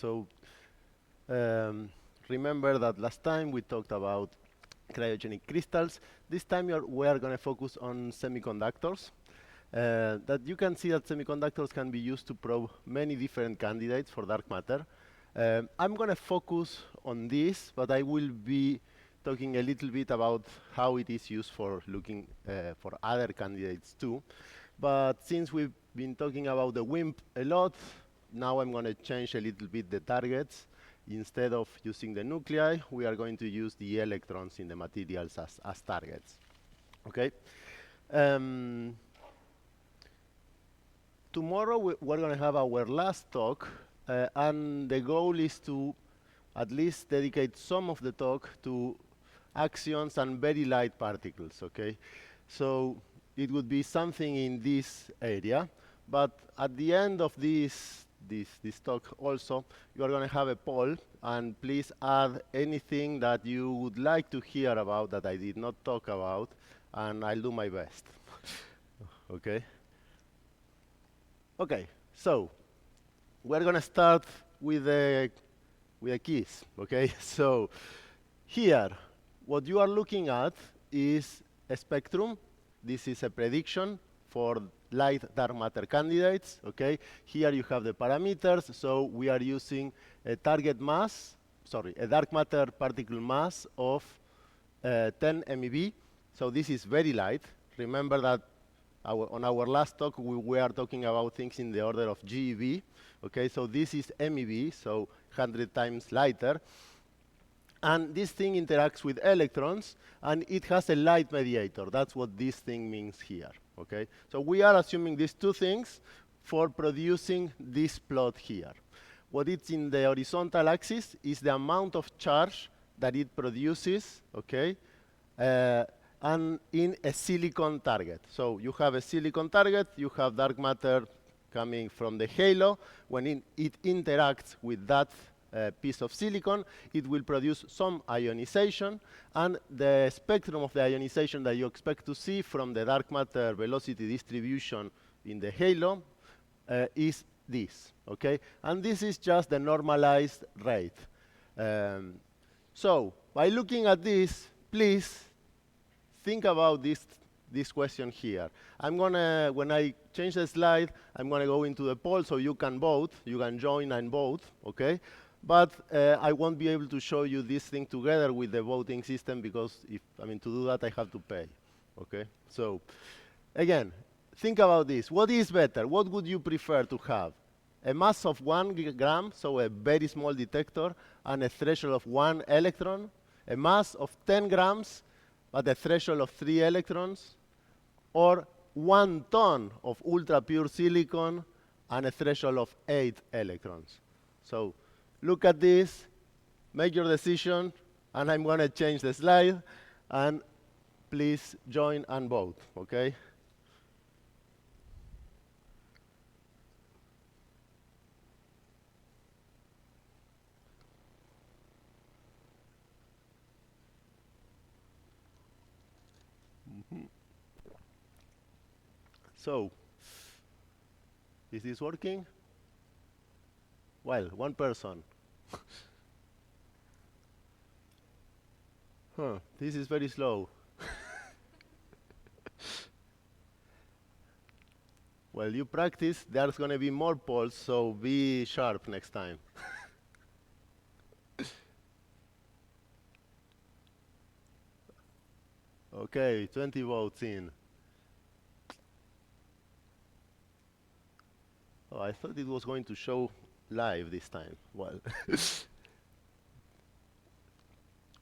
So remember that last time we talked about cryogenic crystals. This time we are going to focus on semiconductors. That you can see that semiconductors can be used to probe many different candidates for dark matter. I'm going to focus on this, but I will be talking a little bit about how it is used for looking for other candidates too. But since we've been talking about the WIMP a lot, now I'm going to change a little bit the targets. Instead of using the nuclei, we are going to use the electrons in the materials as targets. Okay? Tomorrow we're going to have our last talk, and the goal is to at least dedicate some of the talk to axions and very light particles, okay? So it would be something in this area, but at the end of this talk also, you are going to have a poll, and please add anything that you would like to hear about that I did not talk about, and I'll do my best. Okay? Okay, so we're going to start with a keys, okay? So here, what you are looking at is a spectrum. This is a prediction for light dark matter candidates, okay? Here you have the parameters, so we are using a target mass, a dark matter particle mass of 10 MeV. So this is very light. Remember that on our last talk, we were talking about things in the order of GeV. Okay, so this is MeV, so 100 times lighter. And this thing interacts with electrons, and it has a light mediator. That's what this thing means here. Okay, so we are assuming these two things for producing this plot here. What is in the horizontal axis is the amount of charge that it produces, okay, and in a silicon target. So you have a silicon target, you have dark matter coming from the halo. When it interacts with that piece of silicon, it will produce some ionization, and the spectrum of the ionization that you expect to see from the dark matter velocity distribution in the halo is this, okay? And this is just the normalized rate. So by looking at this, please think about this question here. I'm gonna, when I change the slide, I'm gonna go into the poll so you can vote, you can join and vote, okay? But I won't be able to show you this thing together with the voting system because to do that I have to pay, okay? So again, think about this. What is better? What would you prefer to have? A mass of 1 gram, so a very small detector, and a threshold of 1 electron? A mass of 10 grams, but a threshold of 3 electrons? Or 1 ton of ultra pure silicon and a threshold of 8 electrons? So look at this, make your decision, and I'm going to change the slide, and please join and vote, okay? So, is this working? Well, one person. This is very slow. Well, you practice, there's going to be more polls, so be sharp next time. Okay, 20 votes in. Oh, I thought it was going to show live this time. Well,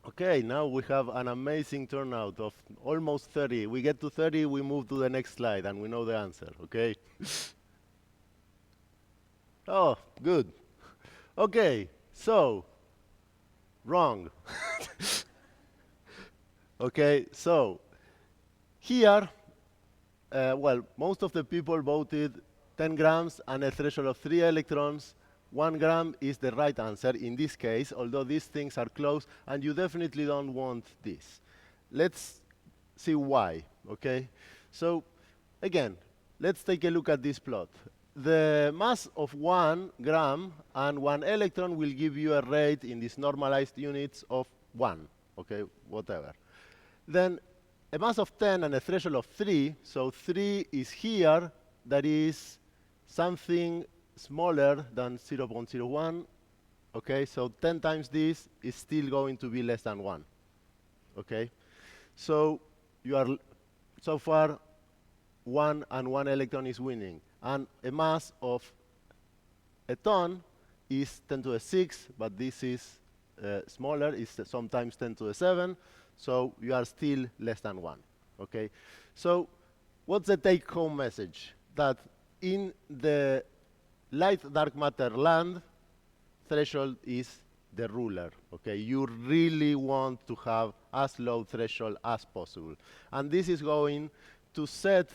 okay, now we have an amazing turnout of almost 30. We get to 30, we move to the next slide, and we know the answer, okay? Oh, good. Okay, so, wrong. Okay, so, here, well, most of the people voted 10 grams and a threshold of 3 electrons. 1 gram is the right answer in this case, although these things are close, and you definitely don't want this. Let's see why, okay? So, again, let's take a look at this plot. the mass of 1 gram and 1 electron will give you a rate in these normalized units of 1, okay, whatever. Then a mass of 10 and a threshold of 3, so 3 is here, that is something smaller than 0.01, okay, so 10 times this is still going to be less than 1, okay? So you are, so far, 1 and 1 electron is winning. And a mass of a ton is 10 to the 6, but this is smaller, it's sometimes 10 to the 7, so you are still less than 1, okay? So what's the take-home message? That in the light dark matter land, threshold is the ruler, okay? You really want to have as low threshold as possible. And this is going to set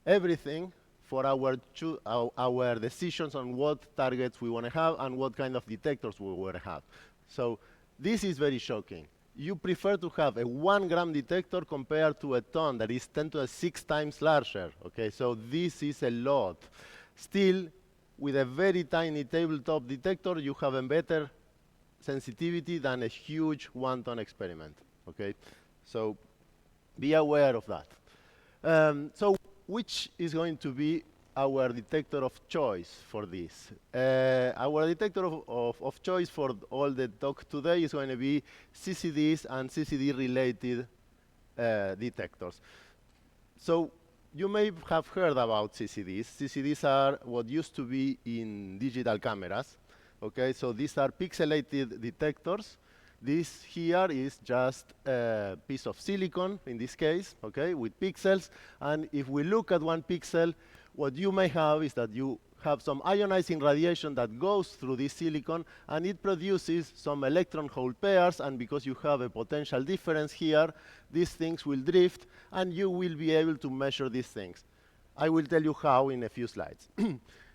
everything for our decisions on what targets we want to have and what kind of detectors we want to have. So this is very shocking. You prefer to have a 1 gram detector compared to a ton that is 10 to the 6 times larger, okay? So this is a lot. Still, with a very tiny tabletop detector, you have a better sensitivity than a huge 1-ton experiment, okay? So be aware of that. So which is going to be our detector of choice for this? Our detector of choice for all the talk today is going to be CCDs and CCD-related detectors. So you may have heard about CCDs. CCDs are what used to be in digital cameras. Okay, so these are pixelated detectors. This here is just a piece of silicon, in this case, okay, with pixels. And if we look at one pixel, what you may have is that you have some ionizing radiation that goes through this silicon, and it produces some electron-hole pairs. And because you have a potential difference here, these things will drift, and you will be able to measure these things. I will tell you how in a few slides.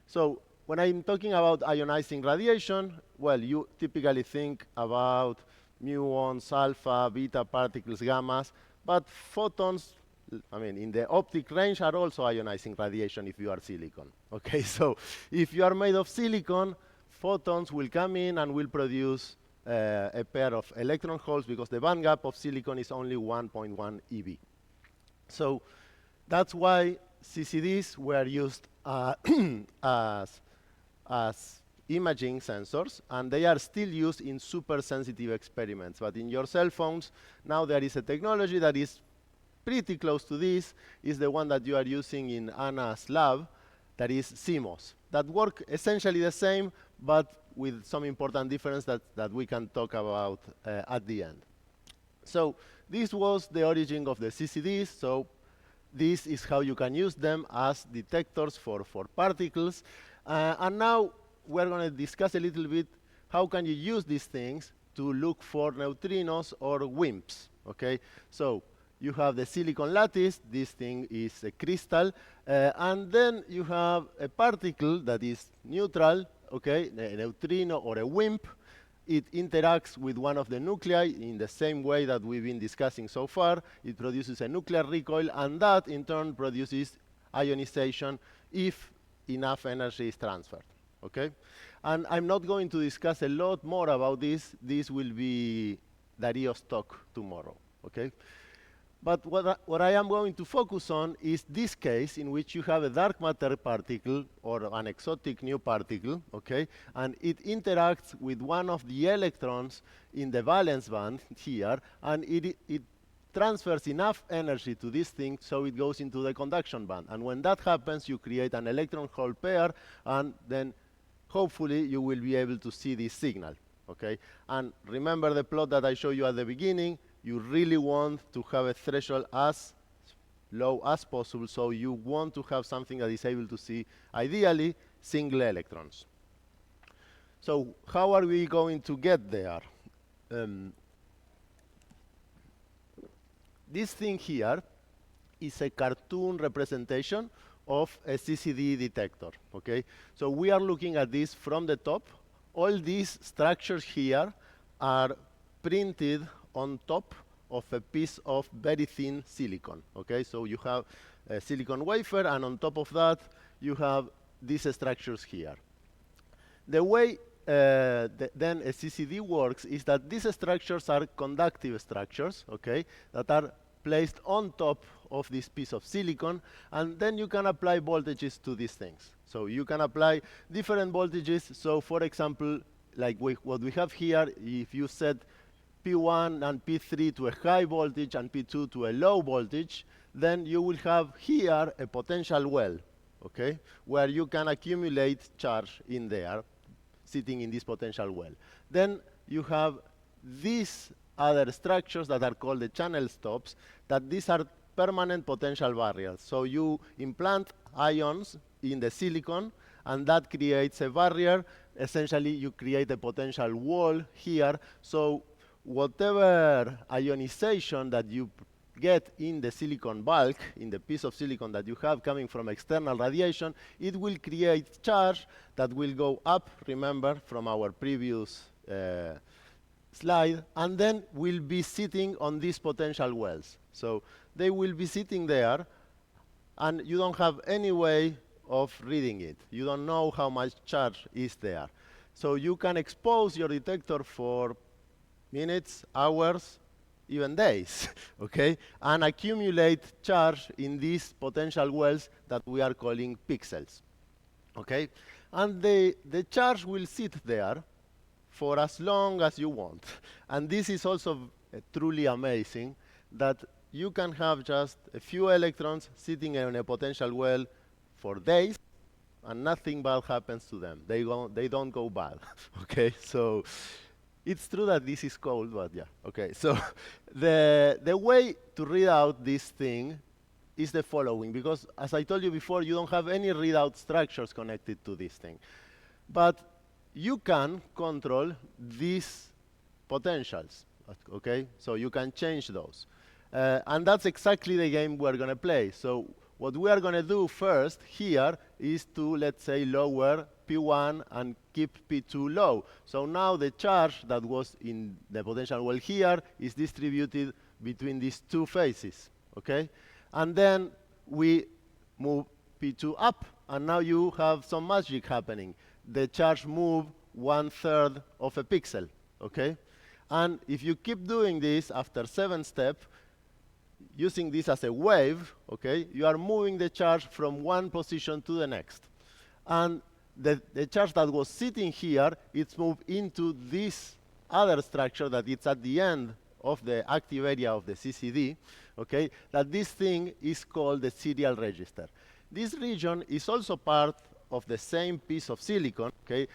So when I'm talking about ionizing radiation, well, you typically think about muons, alpha, beta particles, gammas, but photons, I mean, in the optic range are also ionizing radiation if you are silicon. Okay, so if you are made of silicon, photons will come in and will produce a pair of electron holes because the band gap of silicon is only 1.1 eV. So that's why CCDs were used as imaging sensors, and they are still used in super sensitive experiments. But in your cell phones, now there is a technology that is pretty close to this, is the one that you are using in Anna's lab, that is CMOS. That work essentially the same, but with some important difference that we can talk about at the end. So this was the origin of the CCDs. So this is how you can use them as detectors for particles. And now we're going to discuss a little bit how can you use these things to look for neutrinos or WIMPs, okay? So you have the silicon lattice. This thing is a crystal. And then you have a particle that is neutral, okay, a neutrino or a WIMP. It interacts with one of the nuclei in the same way that we've been discussing so far. It produces a nuclear recoil, and that in turn produces ionization if enough energy is transferred, okay? And I'm not going to discuss a lot more about this. This will be Dario's talk tomorrow, okay? But what I am going to focus on is this case in which you have a dark matter particle or an exotic new particle, okay? And it interacts with one of the electrons in the valence band here, and it transfers enough energy to this thing so it goes into the conduction band. And when that happens, you create an electron-hole pair, and then hopefully you will be able to see this signal, okay? And remember the plot that I showed you at the beginning. You really want to have a threshold as low as possible, so you want to have something that is able to see, ideally, single electrons. So how are we going to get there? This thing here is a cartoon representation of a CCD detector, okay? So we are looking at this from the top. All these structures here are printed on top of a piece of very thin silicon, okay? So you have a silicon wafer, and on top of that, you have these structures here. The way then a CCD works is that these structures are conductive structures, okay, that are placed on top of this piece of silicon, and then you can apply voltages to these things. So you can apply different voltages. So for example, like what we have here, if you set P1 and P3 to a high voltage and P2 to a low voltage, then you will have here a potential well, okay, where you can accumulate charge in there, sitting in this potential well. Then you have these other structures that are called the channel stops, that these are permanent potential barriers. So you implant ions in the silicon, and that creates a barrier. Essentially, you create a potential wall here. So whatever ionization that you get in the silicon bulk, in the piece of silicon that you have coming from external radiation, it will create charge that will go up, remember, from our previous slide, and then will be sitting on these potential wells. So they will be sitting there, and you don't have any way of reading it. You don't know how much charge is there. So you can expose your detector for minutes, hours, even days, okay, and accumulate charge in these potential wells that we are calling pixels, okay? And the charge will sit there for as long as you want. And this is also truly amazing, that you can have just a few electrons sitting in a potential well for days, and nothing bad happens to them. They don't go bad, okay? So it's true that this is cold, but yeah, okay. So the way to read out this thing is the following, because as I told you before, you don't have any readout structures connected to this thing. But you can control these potentials, okay? So you can change those. And that's exactly the game we're going to play. So what we are going to do first here is to, let's say, lower P1 and keep P2 low. So now the charge that was in the potential well here is distributed between these two phases, okay? And then we move P2 up, and now you have some magic happening. The charge move 1/3 of a pixel, okay? And if you keep doing this after 7 steps, using this as a wave, okay, you are moving the charge from one position to the next. And the charge that was sitting here, it's moved into this other structure that it's at the end of the active area of the CCD, okay, that this thing is called the serial register. This region is also part of the same piece of silicon, okay?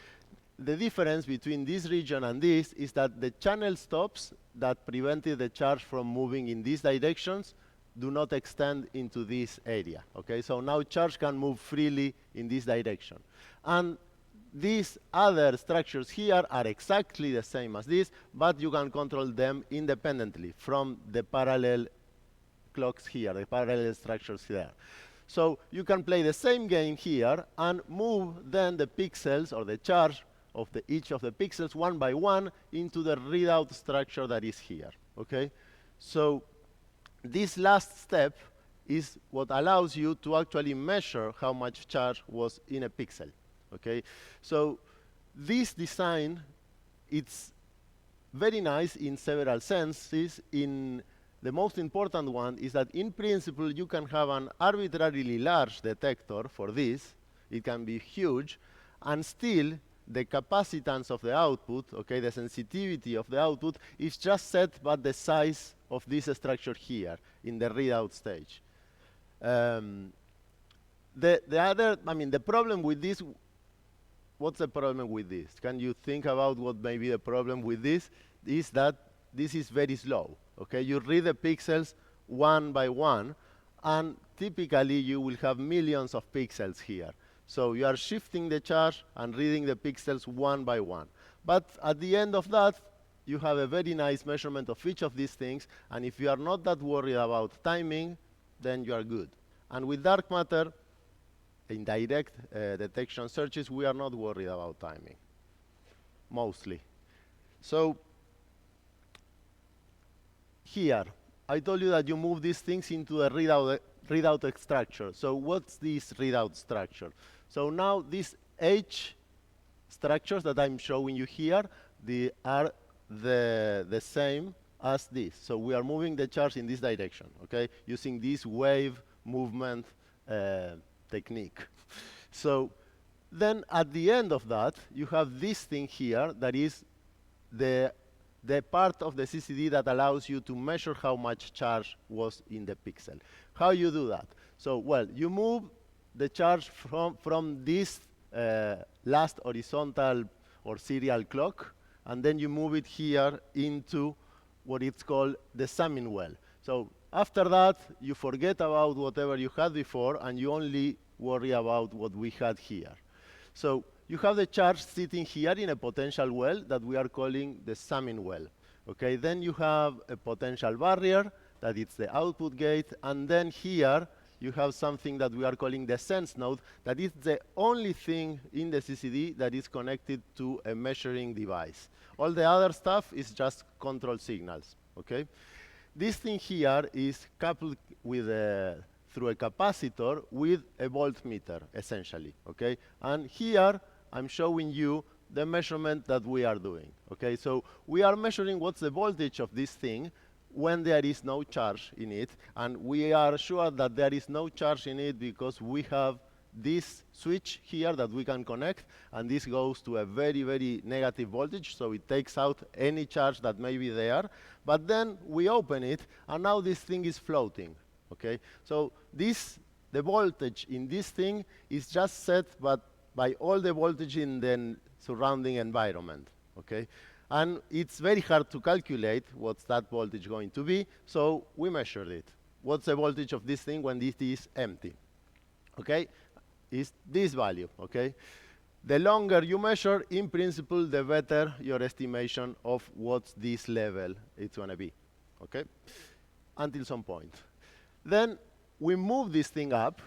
The difference between this region and this is that the channel stops that prevented the charge from moving in these directions do not extend into this area, okay? So now charge can move freely in this direction. And these other structures here are exactly the same as this, but you can control them independently from the parallel clocks here, the parallel structures there. So you can play the same game here and move then the pixels or the charge of each of the pixels one by one into the readout structure that is here, okay? So this last step is what allows you to actually measure how much charge was in a pixel, okay? So this design, it's very nice in several senses. In the most important one is that in principle you can have an arbitrarily large detector for this. It can be huge, and still the capacitance of the output, okay, the sensitivity of the output is just set by the size of this structure here in the readout stage. The problem with this, what's the problem with this? Can you think about what may be the problem with this? Is that this is very slow, okay? You read the pixels one by one, and typically you will have millions of pixels here. So you are shifting the charge and reading the pixels one by one. But at the end of that, you have a very nice measurement of each of these things, and if you are not that worried about timing, then you are good. And with dark matter, in direct detection searches, we are not worried about timing, mostly. So here, I told you that you move these things into a readout structure. So what's this readout structure? So now these H structures that I'm showing you here, they are the same as this. So we are moving the charge in this direction, okay, using this wave movement technique. So then at the end of that, you have this thing here that is the part of the CCD that allows you to measure how much charge was in the pixel. How you do that? So, well, you move the charge from this last horizontal or serial clock, and then you move it here into what it's called the summing well. So after that, you forget about whatever you had before, and you only worry about what we had here. So you have the charge sitting here in a potential well that we are calling the summing well. Okay, then you have a potential barrier, that is the output gate, and then here you have something that we are calling the sense node, that is the only thing in the CCD that is connected to a measuring device. All the other stuff is just control signals, okay? This thing here is coupled with through a capacitor with a voltmeter, essentially, okay? And here I'm showing you the measurement that we are doing, okay? So we are measuring what's the voltage of this thing when there is no charge in it, and we are sure that there is no charge in it because we have this switch here that we can connect, and this goes to a very, very negative voltage, so it takes out any charge that may be there. But then we open it, and now this thing is floating, okay? So the voltage in this thing is just set by all the voltage in the surrounding environment, okay? And it's very hard to calculate what's that voltage going to be, so we measured it. What's the voltage of this thing when this is empty? Okay, is this value, okay? The longer you measure, in principle, the better your estimation of what's this level it's gonna be, okay? Until some point. Then we move this thing up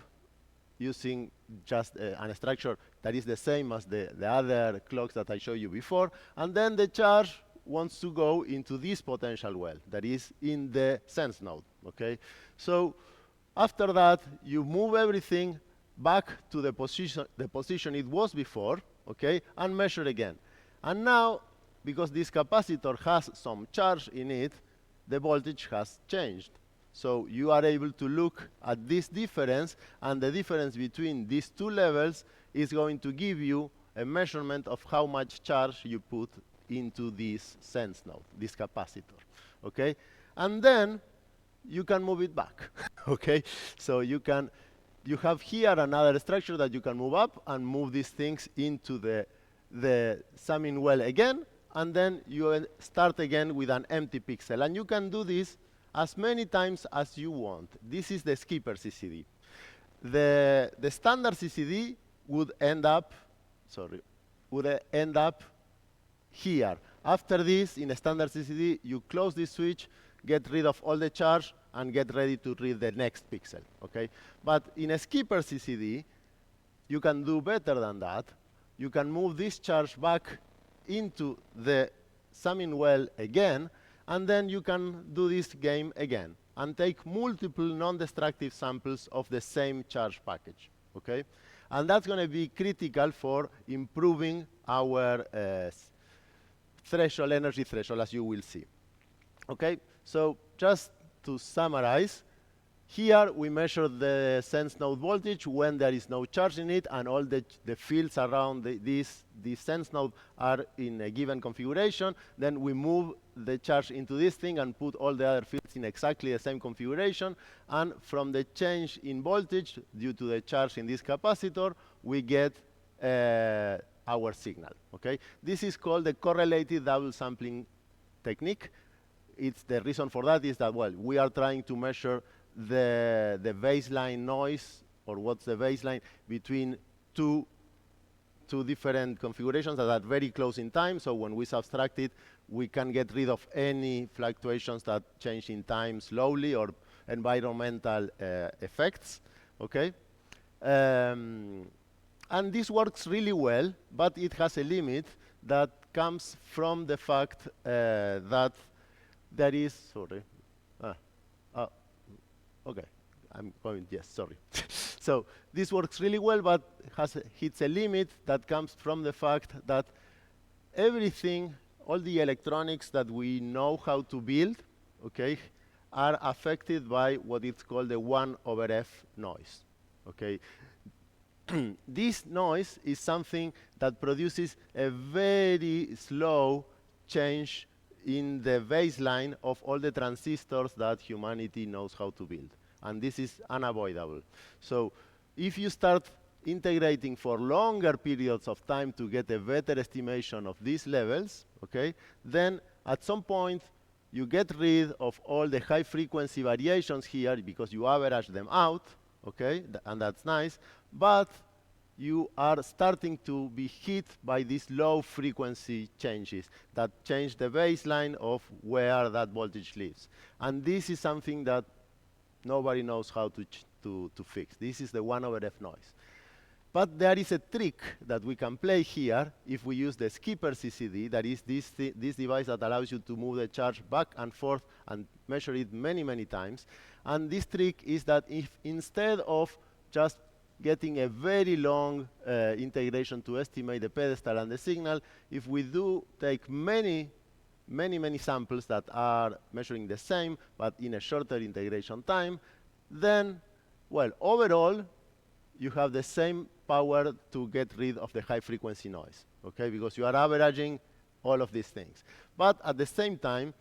using just a structure that is the same as the other clocks that I showed you before, and then the charge wants to go into this potential well that is in the sense node, okay? So after that, you move everything back to the position it was before, okay, and measure again. And now, because this capacitor has some charge in it, the voltage has changed. So you are able to look at this difference, and the difference between these two levels is going to give you a measurement of how much charge you put into this sense node, this capacitor, okay? And then you can move it back, okay? So you have here another structure that you can move up and move these things into the summing well again, and then you start again with an empty pixel. And you can do this as many times as you want. This is the skipper CCD. The standard CCD would end up here. After this, in a standard CCD, you close this switch, get rid of all the charge, and get ready to read the next pixel, okay? But in a skipper CCD, you can do better than that. You can move this charge back into the summing well again, and then you can do this game again and take multiple non-destructive samples of the same charge package, okay? And that's going to be critical for improving our energy threshold, as you will see. Okay, so just to summarize, here we measure the sense node voltage when there is no charge in it, and all the fields around this sense node are in a given configuration. Then we move the charge into this thing and put all the other fields in exactly the same configuration. And from the change in voltage due to the charge in this capacitor, we get our signal. Okay, this is called the correlated double sampling technique. It's the reason for that is that, well, we are trying to measure the baseline noise, or what's the baseline between two different configurations that are very close in time. So when we subtract it, we can get rid of any fluctuations that change in time slowly or environmental effects. Okay, and this works really well, but it has a limit that comes from the fact that there is, sorry, okay, I'm going, yes, sorry. So this works really well, but hits a limit that comes from the fact that everything, all the electronics that we know how to build, okay, are affected by what is called the 1/f noise, okay? This noise is something that produces a very slow change in the baseline of all the transistors that humanity knows how to build. And this is unavoidable. So if you start integrating for longer periods of time to get a better estimation of these levels, okay, then at some point you get rid of all the high frequency variations here because you average them out, okay, and that's nice, but you are starting to be hit by these low frequency changes that change the baseline of where that voltage lives. And this is something that nobody knows how to fix. This is the 1/f noise. But there is a trick that we can play here if we use the skipper CCD, that is this device that allows you to move the charge back and forth and measure it many, many times. And this trick is that if instead of just getting a very long integration to estimate the pedestal and the signal, if we do take many samples that are measuring the same, but in a shorter integration time, then, well, overall, you have the same power to get rid of the high frequency noise, okay? Because you are averaging all of these things. But at the same time,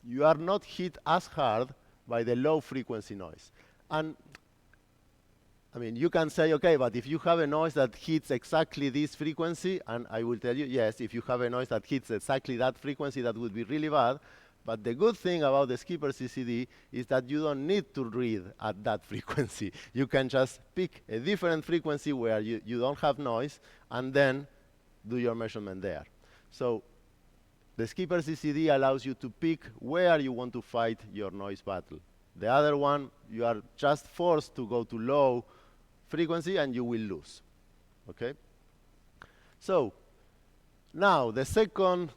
you are not hit as hard by the low frequency noise. And I mean, you can say, okay, but if you have a noise that hits exactly this frequency, and I will tell you, yes, if you have a noise that hits exactly that frequency, that would be really bad. But the good thing about the skipper CCD is that you don't need to read at that frequency. You can just pick a different frequency where you don't have noise, and then do your measurement there. So the skipper CCD allows you to pick where you want to fight your noise battle. The other one, you are just forced to go to low frequency and you will lose, okay? So now the second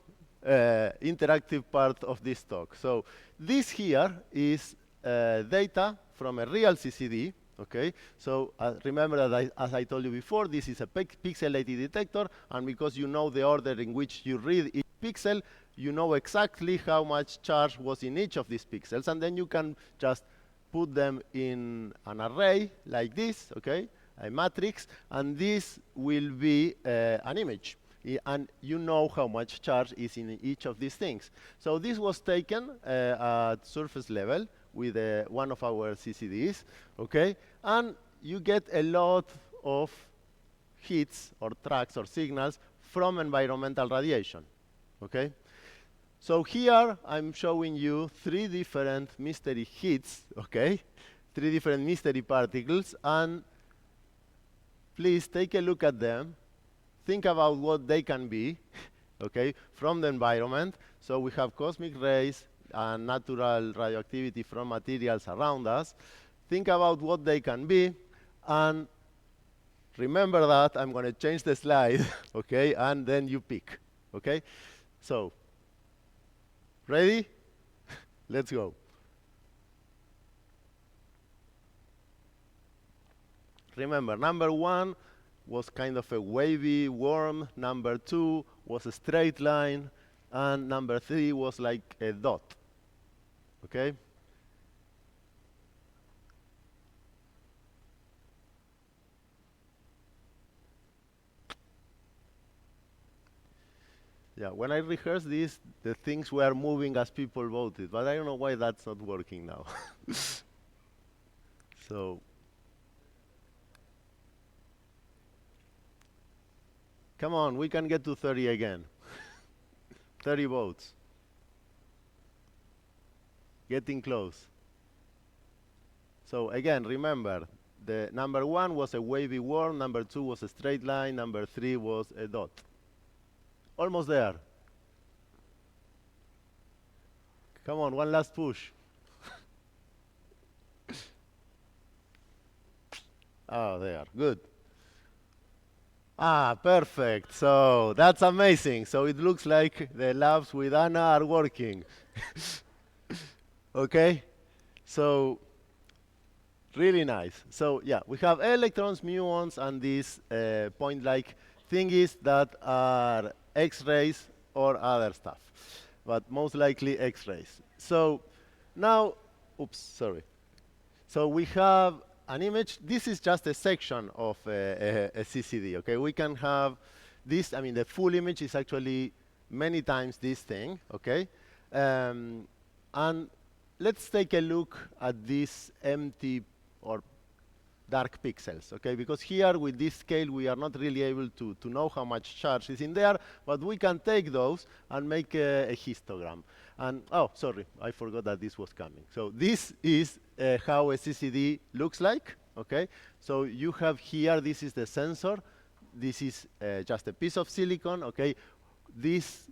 interactive part of this talk. So this here is data from a real CCD, okay? So remember that as I told you before, this is a pixelated detector, and because you know the order in which you read each pixel, you know exactly how much charge was in each of these pixels, and then you can just put them in an array like this, okay, a matrix, and this will be an image. And you know how much charge is in each of these things. So this was taken at surface level with one of our CCDs, okay? And you get a lot of hits or tracks or signals from environmental radiation, okay? So here I'm showing you 3 different mystery hits, okay? 3 different mystery particles, and please take a look at them. Think about what they can be, okay, from the environment. So we have cosmic rays and natural radioactivity from materials around us. Think about what they can be, and remember that I'm going to change the slide, okay, and then you pick, okay? So, ready? Let's go. Remember, number 1 was kind of a wavy worm, number 2 was a straight line, and number 3 was like a dot, okay? Yeah, when I rehearsed this, the things were moving as people voted, but I don't know why that's not working now. So, come on, we can get to 30 again. 30 votes. Getting close. So again, remember, the number 1 was a wavy worm, number 2 was a straight line, number 3 was a dot. Almost there. Come on, one last push. Oh, there, good. Ah, perfect. So that's amazing. So it looks like the labs with Anna are working. Okay? So Really nice. So yeah, we have electrons, muons, and these point-like thingies that are X-rays or other stuff, but most likely X-rays. So now, oops, sorry. So we have an image. This is just a section of a CCD. Okay, we can have this. I mean, the full image is actually many times this thing. Okay, and let's take a look at this empty or dark pixels, okay? Because here with this scale we are not really able to know how much charge is in there, but we can take those and make a histogram. And oh, sorry, I forgot that this was coming. So this is how a CCD looks like, okay? So you have here, this is the sensor. This is just a piece of silicon, okay? This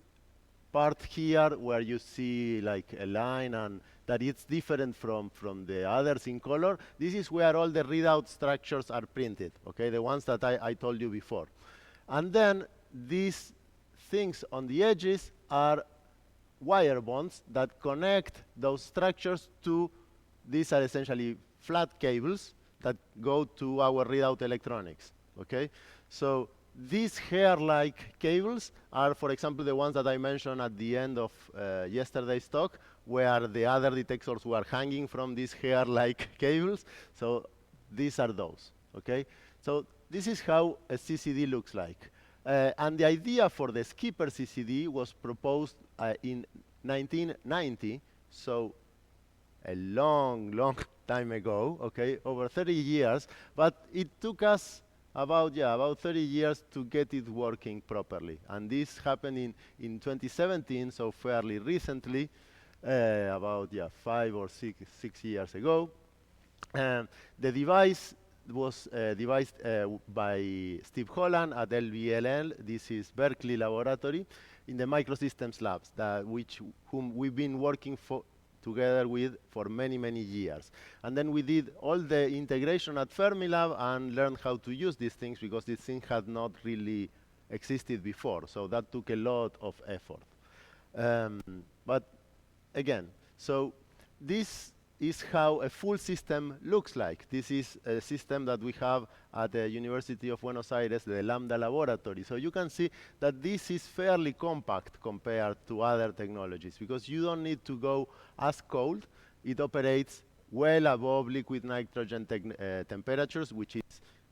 part here where you see like a line and that it's different from the others in color, this is where all the readout structures are printed, okay, the ones that I told you before. And then these things on the edges are wire bonds that connect those structures to, these are essentially flat cables that go to our readout electronics, okay? So these hair-like cables are, for example, the ones that I mentioned at the end of yesterday's talk, where the other detectors were hanging from these hair-like cables. So these are those, okay? So this is how a CCD looks like. And the idea for the skipper CCD was proposed in 1990, so a long, long time ago, okay, over 30 years, but it took us about 30 years to get it working properly. And this happened in 2017, so fairly recently, about 5 or 6 years ago. The device was devised by Steve Holland at LBLL. This is Berkeley Laboratory in the Microsystems Labs, whom we've been working together with for many, many years. And then we did all the integration at Fermilab and learned how to use these things because these things had not really existed before. So that took a lot of effort. But again, so this is how a full system looks like. This is a system that we have at the University of Buenos Aires, the Lambda laboratory. So you can see that this is fairly compact compared to other technologies because you don't need to go as cold. It operates well above liquid nitrogen temperatures, which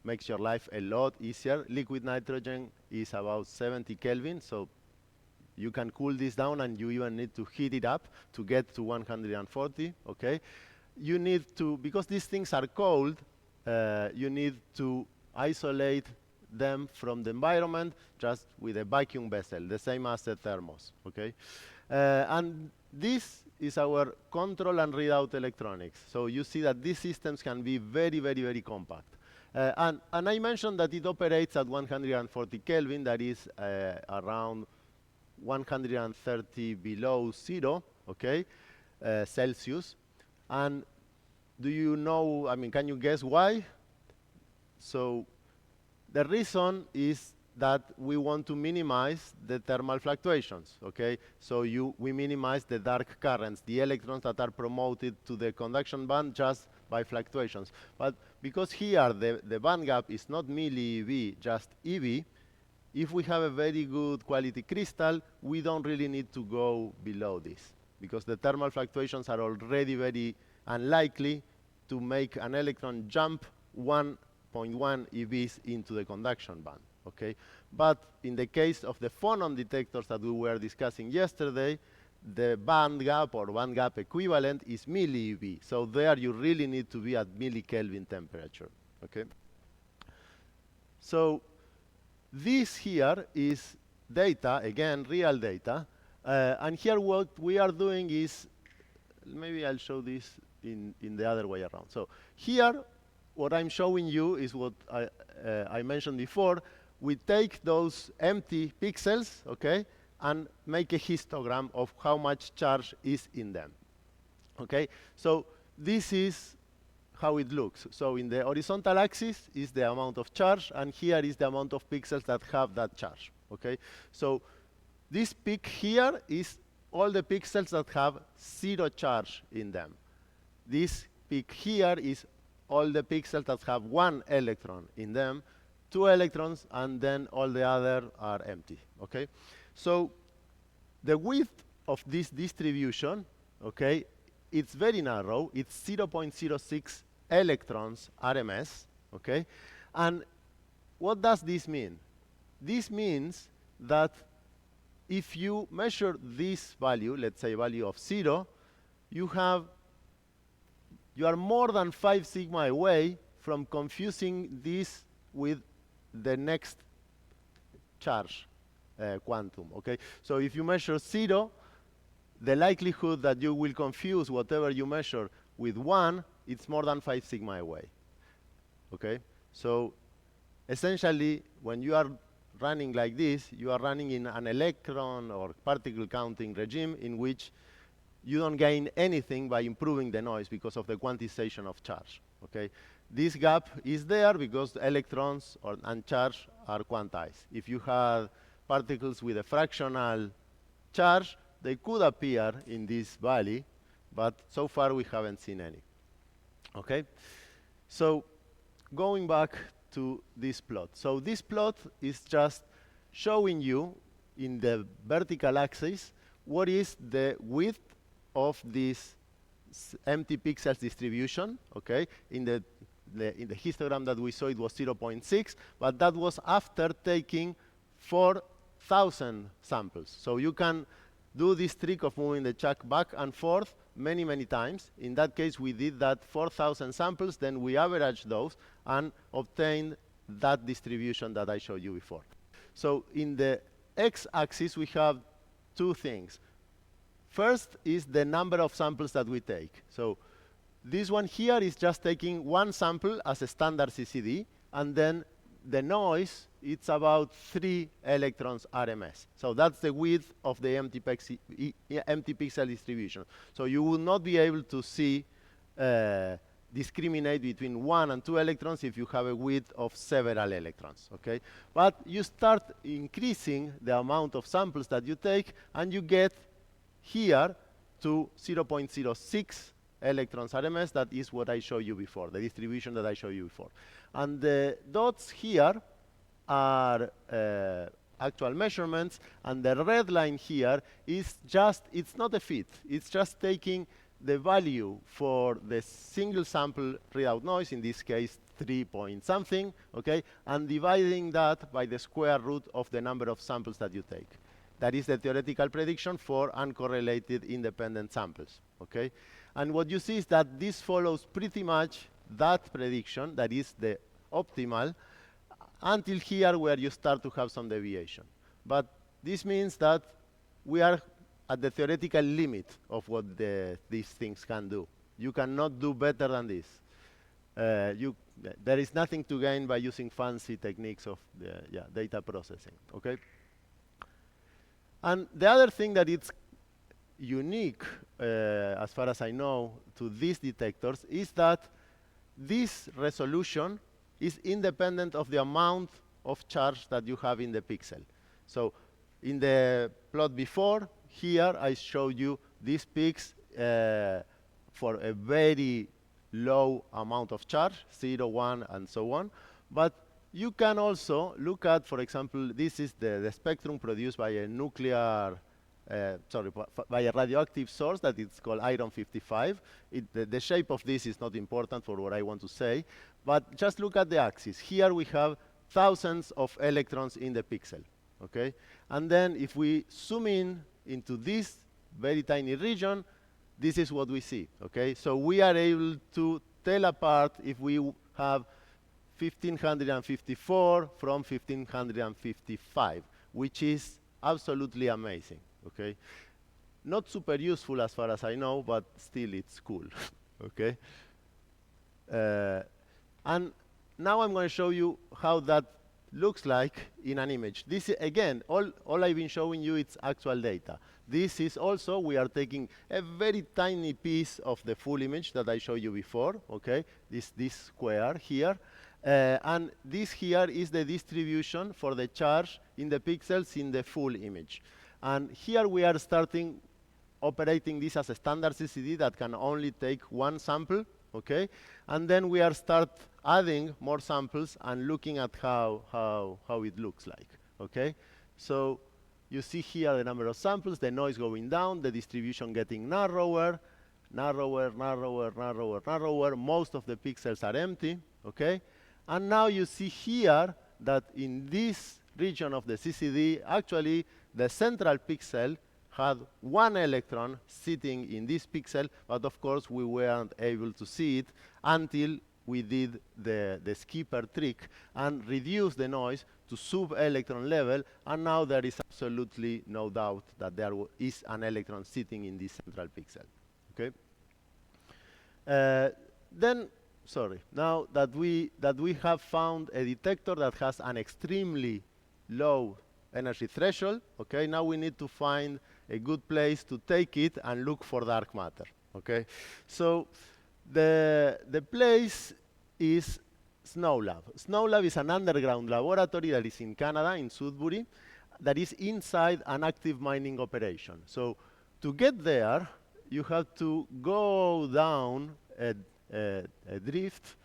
makes your life a lot easier. Liquid nitrogen is about 70 Kelvin, so you can cool this down, and you even need to heat it up to get to 140, okay? You need to, because these things are cold, you need to isolate them from the environment just with a vacuum vessel, the same as a thermos, okay? And this is our control and readout electronics. So you see that these systems can be very, very, very compact. And I mentioned that it operates at 140 Kelvin, that is around 130 below zero, okay, Celsius. And do you know, I mean, can you guess why? So the reason is that we want to minimize the thermal fluctuations, okay? So we minimize the dark currents, the electrons that are promoted to the conduction band just by fluctuations. But because here the band gap is not milli eV, just eV, if we have a very good quality crystal, we don't really need to go below this because the thermal fluctuations are already very unlikely to make an electron jump 1.1 EVs into the conduction band, okay? But in the case of the phonon detectors that we were discussing yesterday, the band gap or band gap equivalent is milli EV. So there you really need to be at millikelvin temperature, okay? So this here is data, again, real data. And here what we are doing is, maybe I'll show this in the other way around. So here, what I'm showing you is what I mentioned before. We take those empty pixels, okay, and make a histogram of how much charge is in them, okay? So this is how it looks. So in the horizontal axis is the amount of charge, and here is the amount of pixels that have that charge, okay? So this peak here is all the pixels that have zero charge in them. This peak here is all the pixels that have one electron in them, two electrons, and then all the other are empty, okay? So the width of this distribution, okay, it's very narrow. It's 0.06 electrons RMS, okay? And what does this mean? This means that if you measure this value, let's say value of 0, you are more than 5 sigma away from confusing this with the next charge quantum, okay? So if you measure 0, the likelihood that you will confuse whatever you measure with 1, it's more than 5 sigma away, okay? So essentially, when you are running like this, you are running in an electron or particle counting regime in which you don't gain anything by improving the noise because of the quantization of charge, okay? This gap is there because the electrons and charge are quantized. If you had particles with a fractional charge, they could appear in this valley, but so far we haven't seen any, okay? So going back to this plot. So this plot is just showing you in the vertical axis what is the width of this empty pixels distribution, okay? In the histogram that we saw, it was 0.6, but that was after taking 4,000 samples. So you can do this trick of moving the chuck back and forth many, many times. In that case, we did that 4,000 samples, then we averaged those and obtained that distribution that I showed you before. So in the x-axis, we have two things. First is the number of samples that we take. So this one here is just taking one sample as a standard CCD, and then the noise, it's about 3 electrons RMS. So that's the width of the empty pixel distribution. So you will not be able to see, discriminate between 1 and 2 electrons if you have a width of several electrons, okay? But you start increasing the amount of samples that you take, and you get here to 0.06 electrons RMS. That is what I showed you before, the distribution that I showed you before. And the dots here are actual measurements, and the red line here is just, it's not a fit. It's just taking the value for the single sample readout noise, in this case 3 point something, okay, and dividing that by the square root of the number of samples that you take. That is the theoretical prediction for uncorrelated independent samples, okay? And what you see is that this follows pretty much that prediction, that is the optimal, until here where you start to have some deviation. But this means that we are at the theoretical limit of what these things can do. You cannot do better than this. There is nothing to gain by using fancy techniques of data processing, okay? And the other thing that it's unique, as far as I know, to these detectors is that this resolution is independent of the amount of charge that you have in the pixel. So in the plot before, here I showed you these peaks for a very low amount of charge, 0, 1, and so on. But you can also look at, for example, this is the spectrum produced by a nuclear, by a radioactive source that is called iron-55. The shape of this is not important for what I want to say, but just look at the axis. Here we have thousands of electrons in the pixel, okay? And then if we zoom in into this very tiny region, this is what we see, okay? So we are able to tell apart if we have 1554 from 1555, which is absolutely amazing, okay? Not super useful as far as I know, but still it's cool, okay? And now I'm going to show you how that looks like in an image. This, again, all I've been showing you is actual data. This is also, we are taking a very tiny piece of the full image that I showed you before, okay? This square here. And this here is the distribution for the charge in the pixels in the full image. And here we are starting operating this as a standard CCD that can only take one sample, okay? And then we are start adding more samples and looking at how it looks like, okay? So you see here the number of samples, the noise going down, the distribution getting narrower, narrower, narrower, narrower, narrower. Most of the pixels are empty, okay? And now you see here that in this region of the CCD, actually the central pixel had one electron sitting in this pixel, but of course we weren't able to see it until we did the skipper trick and reduced the noise to sub-electron level, and now there is absolutely no doubt that there is an electron sitting in this central pixel, okay? Now that we have found a detector that has an extremely low energy threshold, okay, now we need to find a good place to take it and look for dark matter, okay? So the place is Snowlab. Snowlab is an underground laboratory that is in Canada, in Sudbury, that is inside an active mining operation. So to get there, you have to go down a drift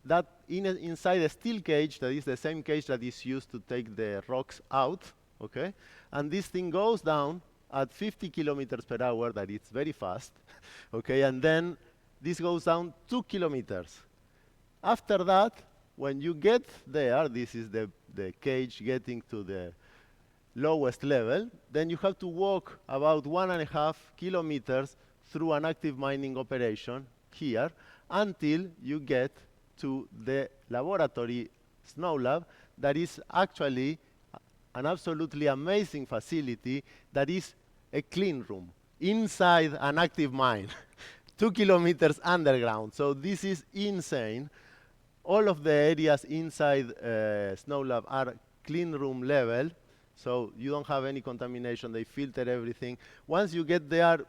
that inside a steel cage that is the same cage that is used to take the rocks out, okay? And this thing goes down at 50 kilometers per hour, that is very fast, okay? And then this goes down 2 kilometers. After that, when you get there, this is the cage getting to the lowest level, then you have to walk about 1.5 kilometers through an active mining operation here until you get to the laboratory Snowlab that is actually an absolutely amazing facility that is a clean room inside an active mine, 2 kilometers underground. So this is insane. All of the areas inside Snowlab are clean room level, so you don't have any contamination. They filter everything. Once you get there,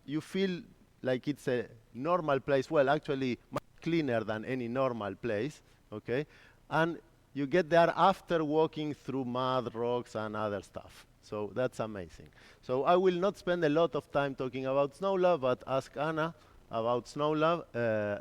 you feel like it's a normal place. Well, actually, much cleaner than any normal place, okay? And you get there after walking through mud, rocks, and other stuff. So that's amazing. So I will not spend a lot of time talking about Snowlab, but ask Anna about Snowlab,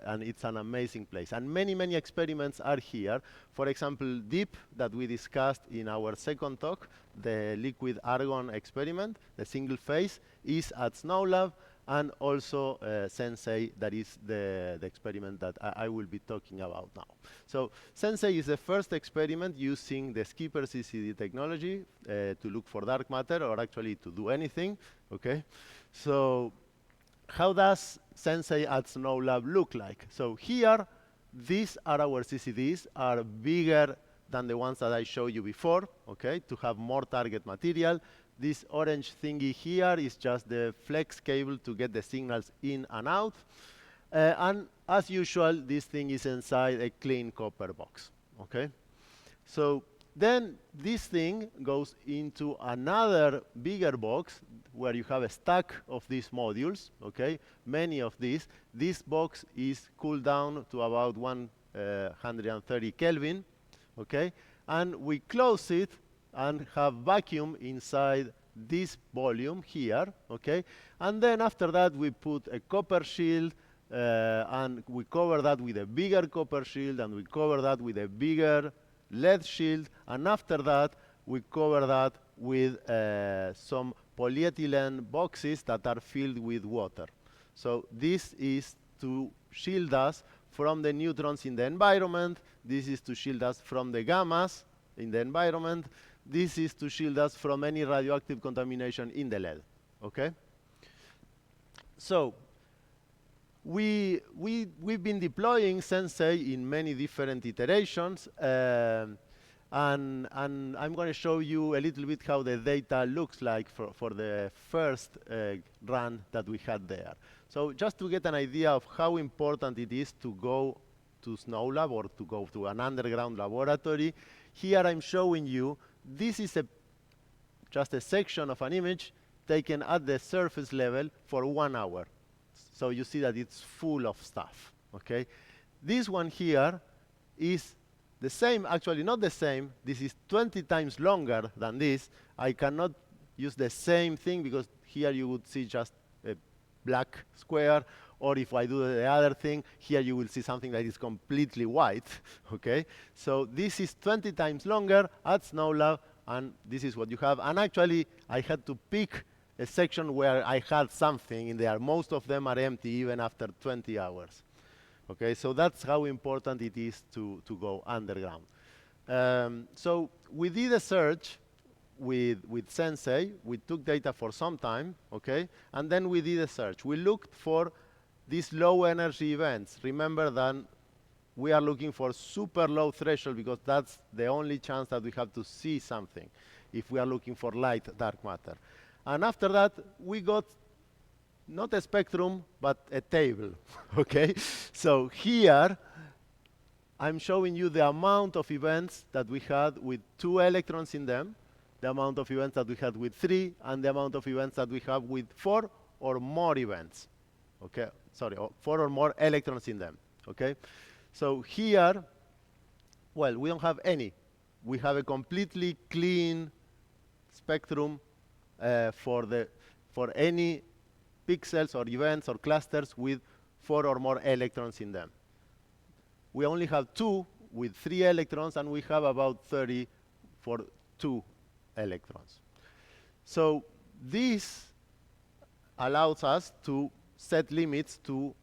and it's an amazing place. And many, many experiments are here. For example, DEEP, that we discussed in our second talk, the liquid argon experiment, the single phase, is at Snowlab, and also Sensei, that is the experiment that I will be talking about now. So Sensei is the first experiment using the skipper CCD technology to look for dark matter, or actually to do anything, okay? So how does Sensei at Snowlab look like? So here, these are our CCDs, are bigger than the ones that I showed you before, okay, to have more target material. This orange thingy here is just the flex cable to get the signals in and out. And as usual, this thing is inside a clean copper box, okay? So then this thing goes into another bigger box where you have a stack of these modules, okay? Many of these. This box is cooled down to about 130 Kelvin, okay? And we close it and have vacuum inside this volume here, okay? And then after that, we put a copper shield, and we cover that with a bigger copper shield, and we cover that with a bigger lead shield, and after that, we cover that with some polyethylene boxes that are filled with water. So this is to shield us from the neutrons in the environment. This is to shield us from the gammas in the environment. This is to shield us from any radioactive contamination in the lead, okay? So we've been deploying Sensei in many different iterations, and I'm going to show you a little bit how the data looks like for the first run that we had there. So just to get an idea of how important it is to go to Snowlab or to go to an underground laboratory, here I'm showing you, this is just a section of an image taken at the surface level for 1 hour. So you see that it's full of stuff, okay? This one here is the same, actually not the same. This is 20 times longer than this. I cannot use the same thing because here you would see just a black square, or if I do the other thing, here you will see something that is completely white, okay? So this is 20 times longer at SnowLab, and this is what you have. And actually, I had to pick a section where I had something in there. Most of them are empty even after 20 hours. Okay, so that's how important it is to go underground. So we did a search with Sensei. We took data for some time, okay? And then we did a search. We looked for these low energy events. Remember that we are looking for super low threshold because that's the only chance that we have to see something if we are looking for light dark matter. And after that, we got not a spectrum, but a table, okay? So here, I'm showing you the amount of events that we had with 2 electrons in them, the amount of events that we had with 3, and the amount of events that we have with 4 or more events, okay? Sorry, 4 or more electrons in them, okay? So here, well, we don't have any. We have a completely clean spectrum for any pixels or events or clusters with 4 or more electrons in them. We only have 2 with 3 electrons, and we have about 30 for 2 electrons. So this allows us to set limits to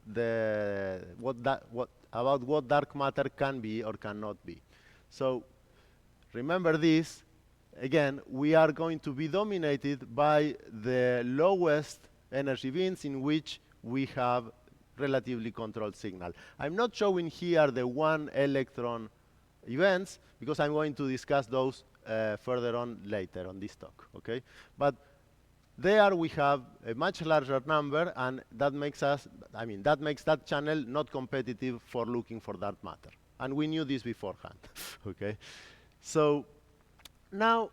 about what dark matter can be or cannot be. So remember this. Again, we are going to be dominated by the lowest energy beams in which we have relatively controlled signal. I'm not showing here the 1 electron events because I'm going to discuss those further on later on this talk, okay? But there we have a much larger number, and that makes that channel not competitive for looking for dark matter. And we knew this beforehand, okay? So now,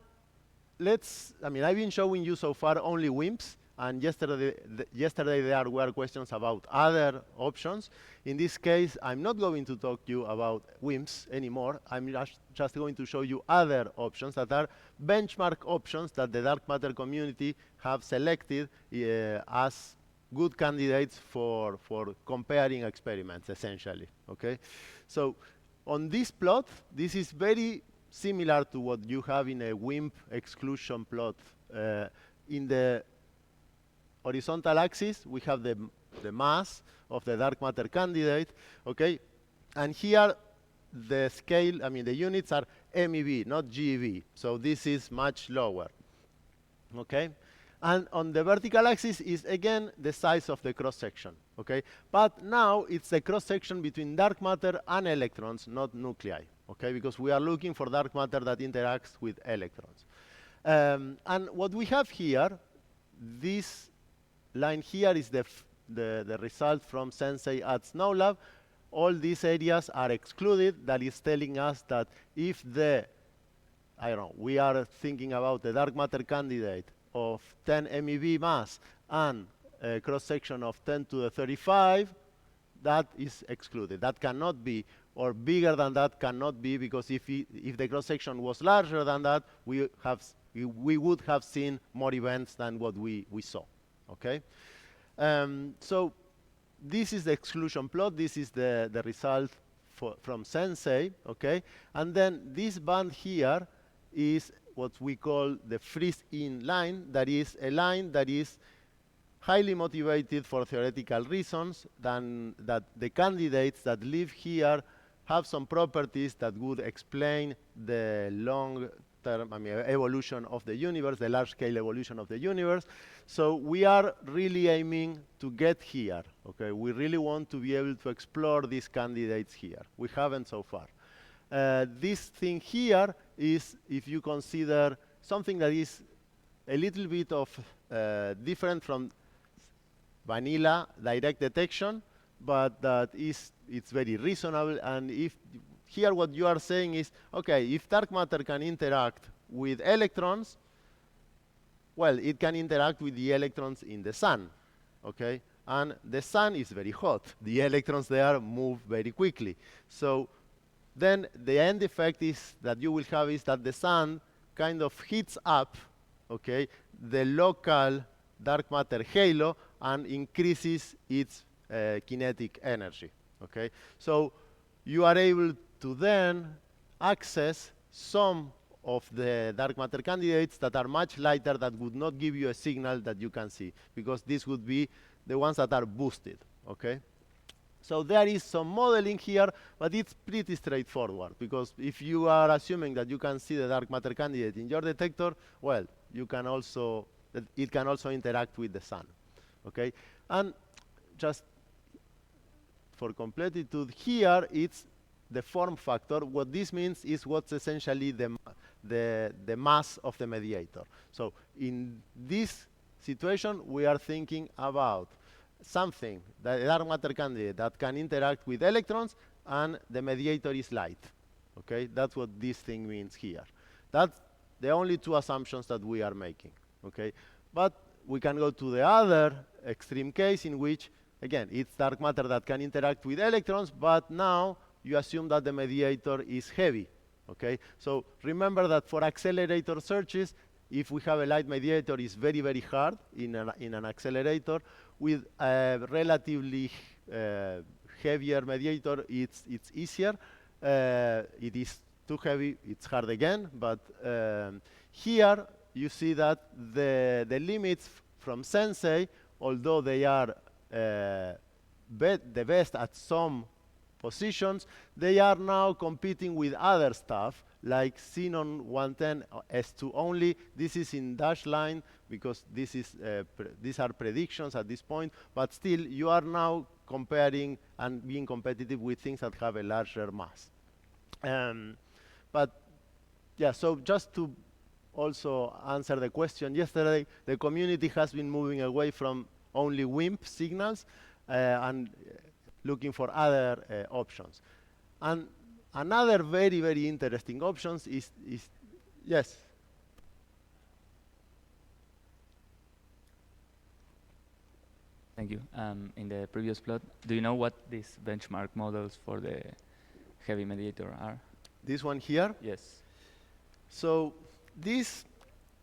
I've been showing you so far only WIMPs, and yesterday there were questions about other options. In this case, I'm not going to talk to you about WIMPs anymore. I'm just going to show you other options that are benchmark options that the dark matter community have selected as good candidates for comparing experiments, essentially, okay? So on this plot, this is very similar to what you have in a WIMP exclusion plot. In the horizontal axis, we have the mass of the dark matter candidate, okay? And here, the scale, the units are MeV, not GeV. So this is much lower, okay? And on the vertical axis is, again, the size of the cross-section, okay? But now, it's the cross-section between dark matter and electrons, not nuclei, okay? Because we are looking for dark matter that interacts with electrons. And what we have here, this line here is the result from Sensei at SnowLab. All these areas are excluded. That is telling us that if we are thinking about the dark matter candidate of 10 MeV mass and a cross-section of 10 to the 35, that is excluded. That cannot be, or bigger than that cannot be, because if the cross-section was larger than that, we would have seen more events than what we saw, okay? So this is the exclusion plot. This is the result from Sensei, okay? And then this band here is what we call the freeze-in line. That is a line that is highly motivated for theoretical reasons, that the candidates that live here have some properties that would explain the long-term evolution of the universe, the large-scale evolution of the universe. So we are really aiming to get here, okay? We really want to be able to explore these candidates here. We haven't so far. This thing here is, if you consider something that is a little bit of different from vanilla direct detection, but that it's very reasonable. And if here what you are saying is, okay, if dark matter can interact with electrons, well, it can interact with the electrons in the sun, okay? And the sun is very hot. The electrons there move very quickly. So then the end effect is that you will have is that the sun kind of heats up, okay, the local dark matter halo and increases its kinetic energy. Okay, so you are able to then access some of the dark matter candidates that are much lighter, that would not give you a signal that you can see, because these would be the ones that are boosted. Okay, so there is some modeling here, but it's pretty straightforward, because if you are assuming that you can see the dark matter candidate in your detector, well, you can also, it can also interact with the sun. Okay, and just for completitude, here it's the form factor. What this means is what's essentially the mass of the mediator. So in this situation, we are thinking about something, the dark matter candidate, that can interact with electrons, and the mediator is light. Okay, that's what this thing means here. That's the only two assumptions that we are making. Okay, but we can go to the other extreme case, in which, again, it's dark matter that can interact with electrons, but now you assume that the mediator is heavy. Okay, so remember that for accelerator searches, if we have a light mediator, it's very, very hard in an accelerator. With a relatively heavier mediator, it's easier. It is too heavy, it's hard again. But here you see that the limits from Sensei, although they are the best at some positions, they are now competing with other stuff, like Xenon 110 S2 only. This is in dashed line, because this is these are predictions at this point, but still you are now comparing and being competitive with things that have a larger mass. But yeah, so just to also answer the question yesterday, the community has been moving away from only WIMP signals and looking for other options. And another very, very interesting option is yes? Thank you. In the previous plot, do you know what these benchmark models for the heavy mediator are? This one here? Yes. So this,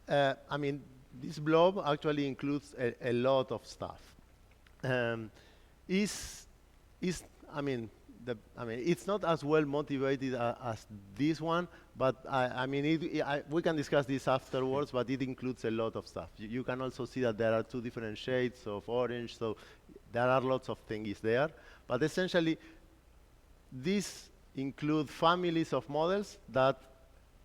I mean, this blob actually includes a lot of stuff. I mean, it's not as well motivated as this one, but I mean, we can discuss this afterwards, but it includes a lot of stuff. You can also see that there are two different shades of orange, so there are lots of things there. But essentially, these include families of models that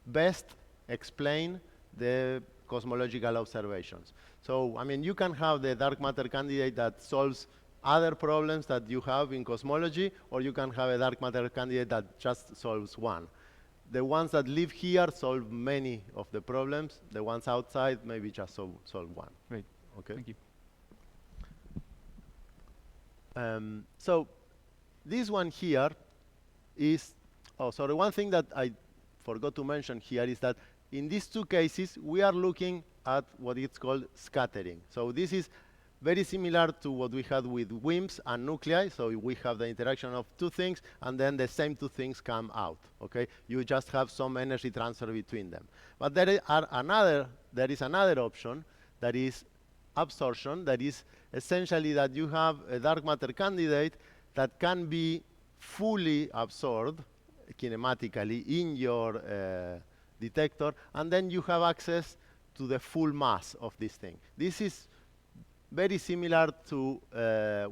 best explain the cosmological observations. So, I mean, you can have the dark matter candidate that solves other problems that you have in cosmology, or you can have a dark matter candidate that just solves one. The ones that live here solve many of the problems. The ones outside maybe just solve one. Great. Okay. Thank you. So this one here is, oh, sorry, one thing that I forgot to mention here is that in these two cases, we are looking at what it's called scattering. So this is very similar to what we had with WIMPs and nuclei. So we have the interaction of two things, and then the same two things come out. Okay, you just have some energy transfer between them. But there is another option, that is absorption. That is essentially that you have a dark matter candidate that can be fully absorbed kinematically in your detector, and then you have access to the full mass of this thing. This is very similar to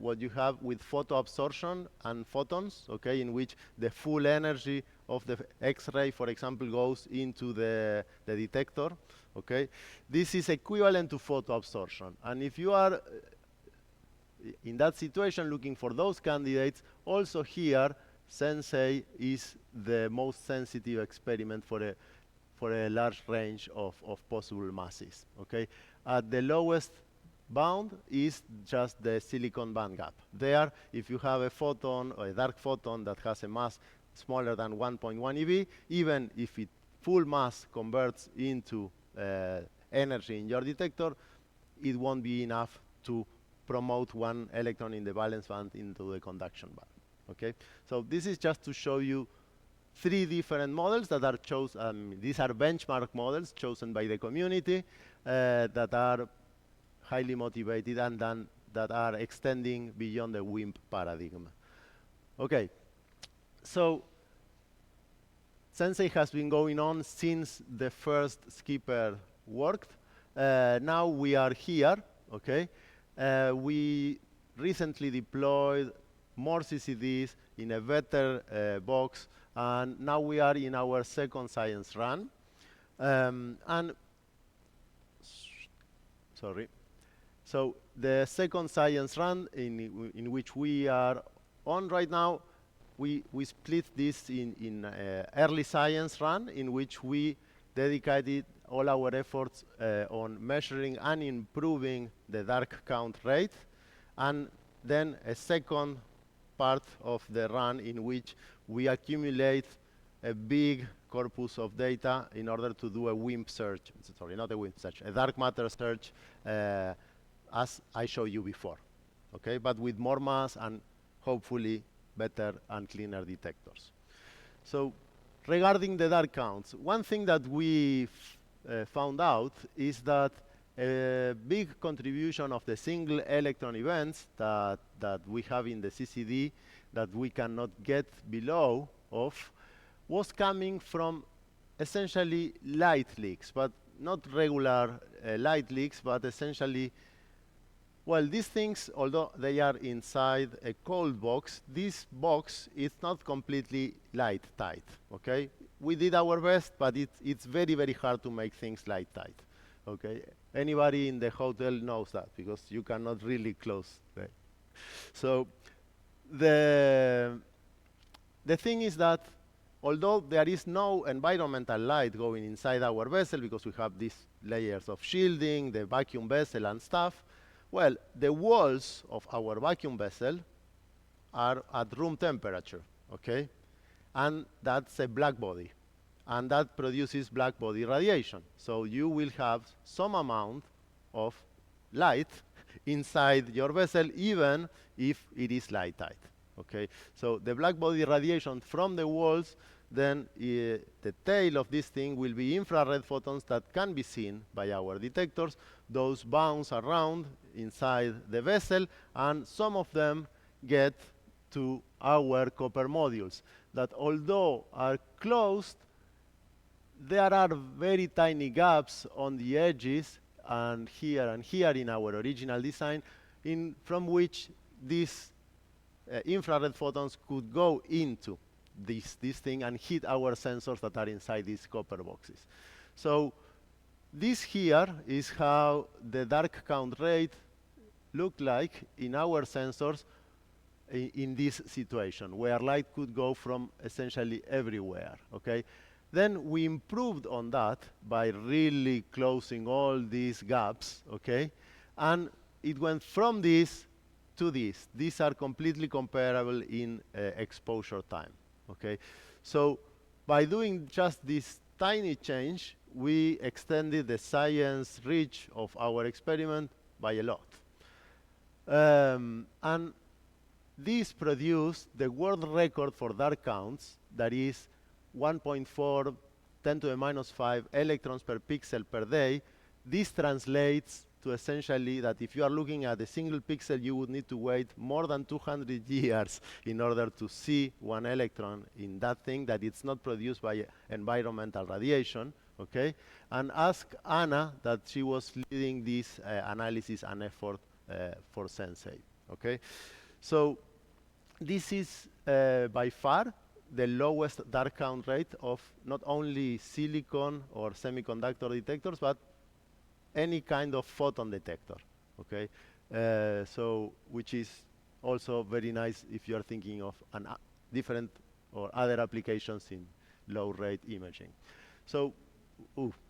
what you have with photoabsorption and photons, okay, in which the full energy of the X-ray, for example, goes into the detector, okay? This is equivalent to photoabsorption. And if you are in that situation looking for those candidates, also here, Sensei is the most sensitive experiment for a large range of possible masses, okay? At the lowest bound is just the silicon band gap. There, if you have a photon or a dark photon that has a mass smaller than 1.1 eV, even if it full mass converts into energy in your detector, it won't be enough to promote one electron in the valence band into the conduction band. Okay, so this is just to show you three different models that are chosen. These are benchmark models chosen by the community that are highly motivated and then that are extending beyond the WIMP paradigm. Okay, so Sensei has been going on since the first skipper worked. Now we are here, okay? We recently deployed more CCDs in a better box, and now we are in our second science run. Sorry. So the second science run in which we are on right now, we split this in early science run, in which we dedicated all our efforts on measuring and improving the dark count rate, and then a second part of the run in which we accumulate a big corpus of data in order to do a WIMP search. Sorry, not a WIMP search, a dark matter search, as I showed you before, okay? But with more mass and hopefully better and cleaner detectors. So regarding the dark counts, one thing that we found out is that a big contribution of the single electron events that we have in the CCD that we cannot get below of was coming from essentially light leaks, but not regular light leaks, but essentially, well, these things, although they are inside a cold box, this box is not completely light tight, okay? We did our best, but it's very, very hard to make things light tight, okay? Anybody in the hotel knows that, because you cannot really close the... So the thing is that although there is no environmental light going inside our vessel, because we have these layers of shielding, the vacuum vessel and stuff, well, the walls of our vacuum vessel are at room temperature, okay? And that's a black body, and that produces black body radiation. So you will have some amount of light inside your vessel, even if it is light tight, okay? So the black body radiation from the walls, then the tail of this thing will be infrared photons that can be seen by our detectors. Those bounce around inside the vessel, and some of them get to our copper modules that, although are closed, there are very tiny gaps on the edges and here in our original design, from which these infrared photons could go into this thing and hit our sensors that are inside these copper boxes. So this here is how the dark count rate looked like in our sensors in this situation, where light could go from essentially everywhere, okay? Then we improved on that by really closing all these gaps, okay? And it went from this to this. These are completely comparable in exposure time, okay? So by doing just this tiny change, we extended the science reach of our experiment by a lot. And this produced the world record for dark counts, that is 1.4 10 to the minus 5 electrons per pixel per day. This translates to essentially that if you are looking at a single pixel, you would need to wait more than 200 years in order to see one electron in that thing, that it's not produced by environmental radiation, okay? And ask Anna, that she was leading this analysis and effort for Sensei, okay? So this is by far the lowest dark count rate of not only silicon or semiconductor detectors, but any kind of photon detector, okay? So, which is also very nice if you are thinking of different or other applications in low rate imaging. So,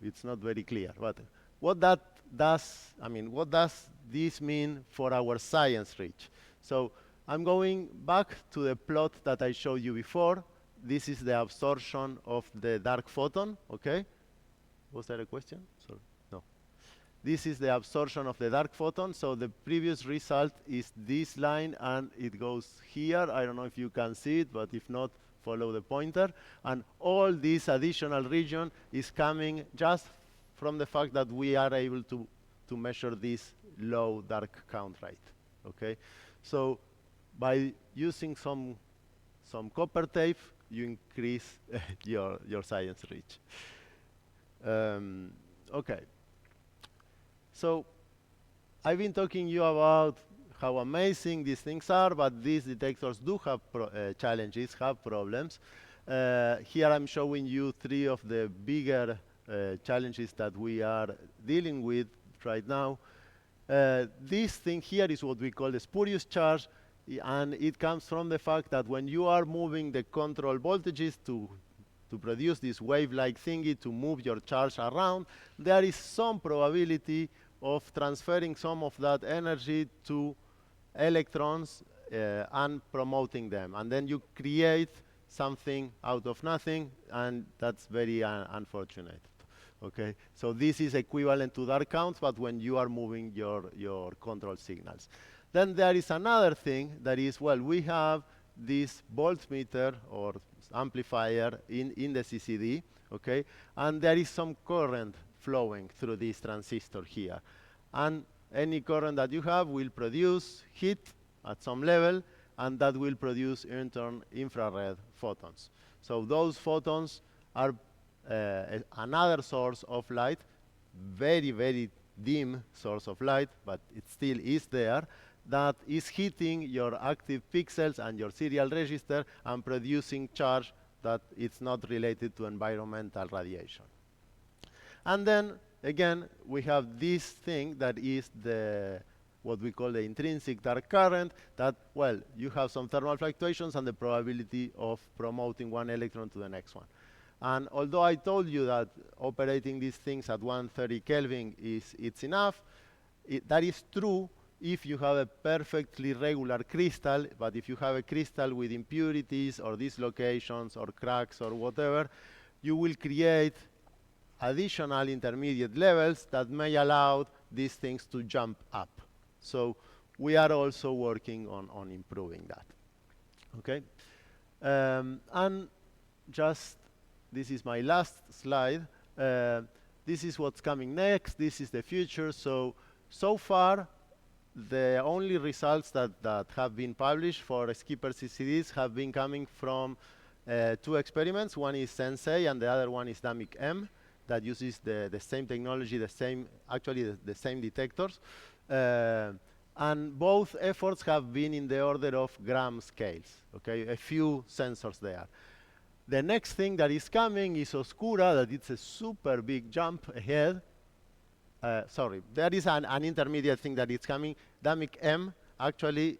it's not very clear, but what that does, I mean, what does this mean for our science reach? So I'm going back to the plot that I showed you before. This is the absorption of the dark photon, okay? Was there a question? Sorry, no. This is the absorption of the dark photon. So the previous result is this line, and it goes here. I don't know if you can see it, but if not, follow the pointer. And all this additional region is coming just from the fact that we are able to measure this low dark count rate, Okay, so by using some copper tape, you increase your science reach. Okay, so I've been talking you about how amazing these things are, but these detectors do have challenges, have problems. Here I'm showing you three of the bigger challenges that we are dealing with right now. This thing here is what we call the spurious charge, and it comes from the fact that when you are moving the control voltages to produce this wave-like thingy to move your charge around, there is some probability of transferring some of that energy to electrons and promoting them. And then you create something out of nothing, and that's very unfortunate. Okay, so this is equivalent to dark counts, but when you are moving your control signals. Then there is another thing that is, well, we have this voltmeter or amplifier in the CCD, okay, and there is some current flowing through this transistor here. And any current that you have will produce heat at some level, and that will produce in turn infrared photons. So those photons are another source of light, very, very dim source of light, but it still is there, that is hitting your active pixels and your serial register and producing charge that is not related to environmental radiation. And then, again, we have this thing that is what we call the intrinsic dark current, that, well, you have some thermal fluctuations and the probability of promoting one electron to the next one. And although I told you that operating these things at 130 Kelvin it's enough, that is true if you have a perfectly regular crystal, but if you have a crystal with impurities or dislocations or cracks or whatever, you will create additional intermediate levels that may allow these things to jump up. So we are also working on improving that. Okay? And just, this is my last slide. This is what's coming next. This is the future. So far, the only results that have been published for skipper CCDs have been coming from two experiments. One is Sensei, and the other one is DAMIC-M, that uses the same technology, the same detectors. And both efforts have been in the order of gram scales, okay? A few sensors there. The next thing that is coming is Oscura, that it's a super big jump ahead. Sorry, there is an intermediate thing that is coming. DAMIC-M actually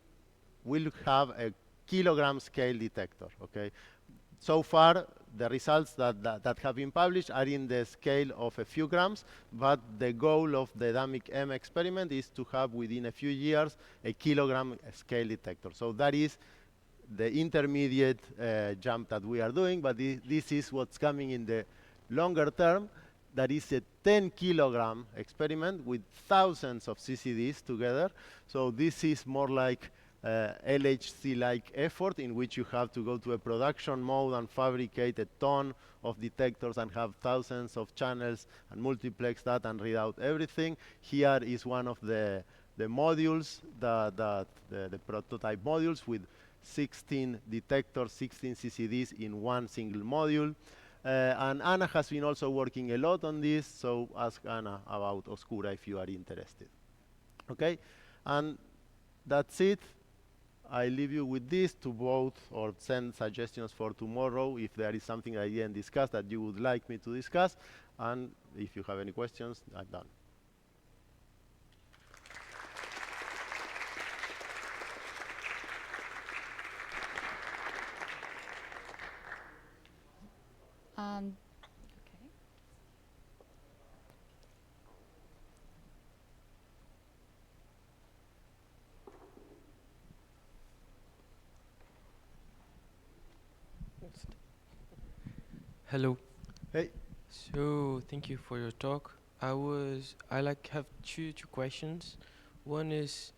will have a kilogram scale detector, okay? So far, the results that have been published are in the scale of a few grams, but the goal of the DAMIC-M experiment is to have within a few years a kilogram scale detector. So that is the intermediate jump that we are doing, but this is what's coming in the longer term. That is a 10 kilogram experiment with thousands of CCDs together. So this is more like LHC-like effort in which you have to go to a production mode and fabricate a ton of detectors and have thousands of channels and multiplex that and read out everything. Here is one of the modules, the prototype modules with 16 detectors, 16 CCDs in one single module. And Anna has been also working a lot on this, so ask Anna about Oscura if you are interested. Okay, and that's it. I leave you with this to vote or send suggestions for tomorrow if there is something I didn't discuss that you would like me to discuss. And if you have any questions, I'm done. Okay. Hello. Hey. So thank you for your talk. I have two questions. One is,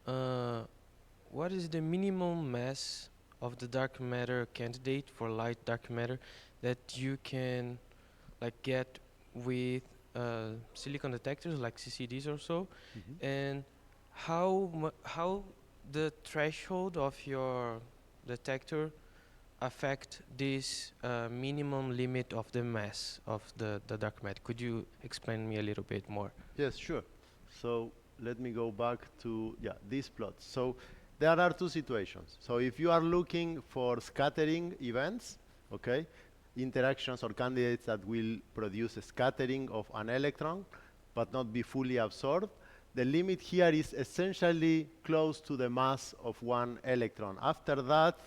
what is the minimum mass of the dark matter candidate for light dark matter that you can get with silicon detectors like CCDs or so? And how the threshold of your detector affect this minimum limit of the mass of the dark matter? Could you explain me a little bit more? Yes, sure. So let me go back to this plot. So there are two situations. So if you are looking for scattering events, okay, interactions or candidates that will produce a scattering of an electron but not be fully absorbed, the limit here is essentially close to the mass of one electron. After that,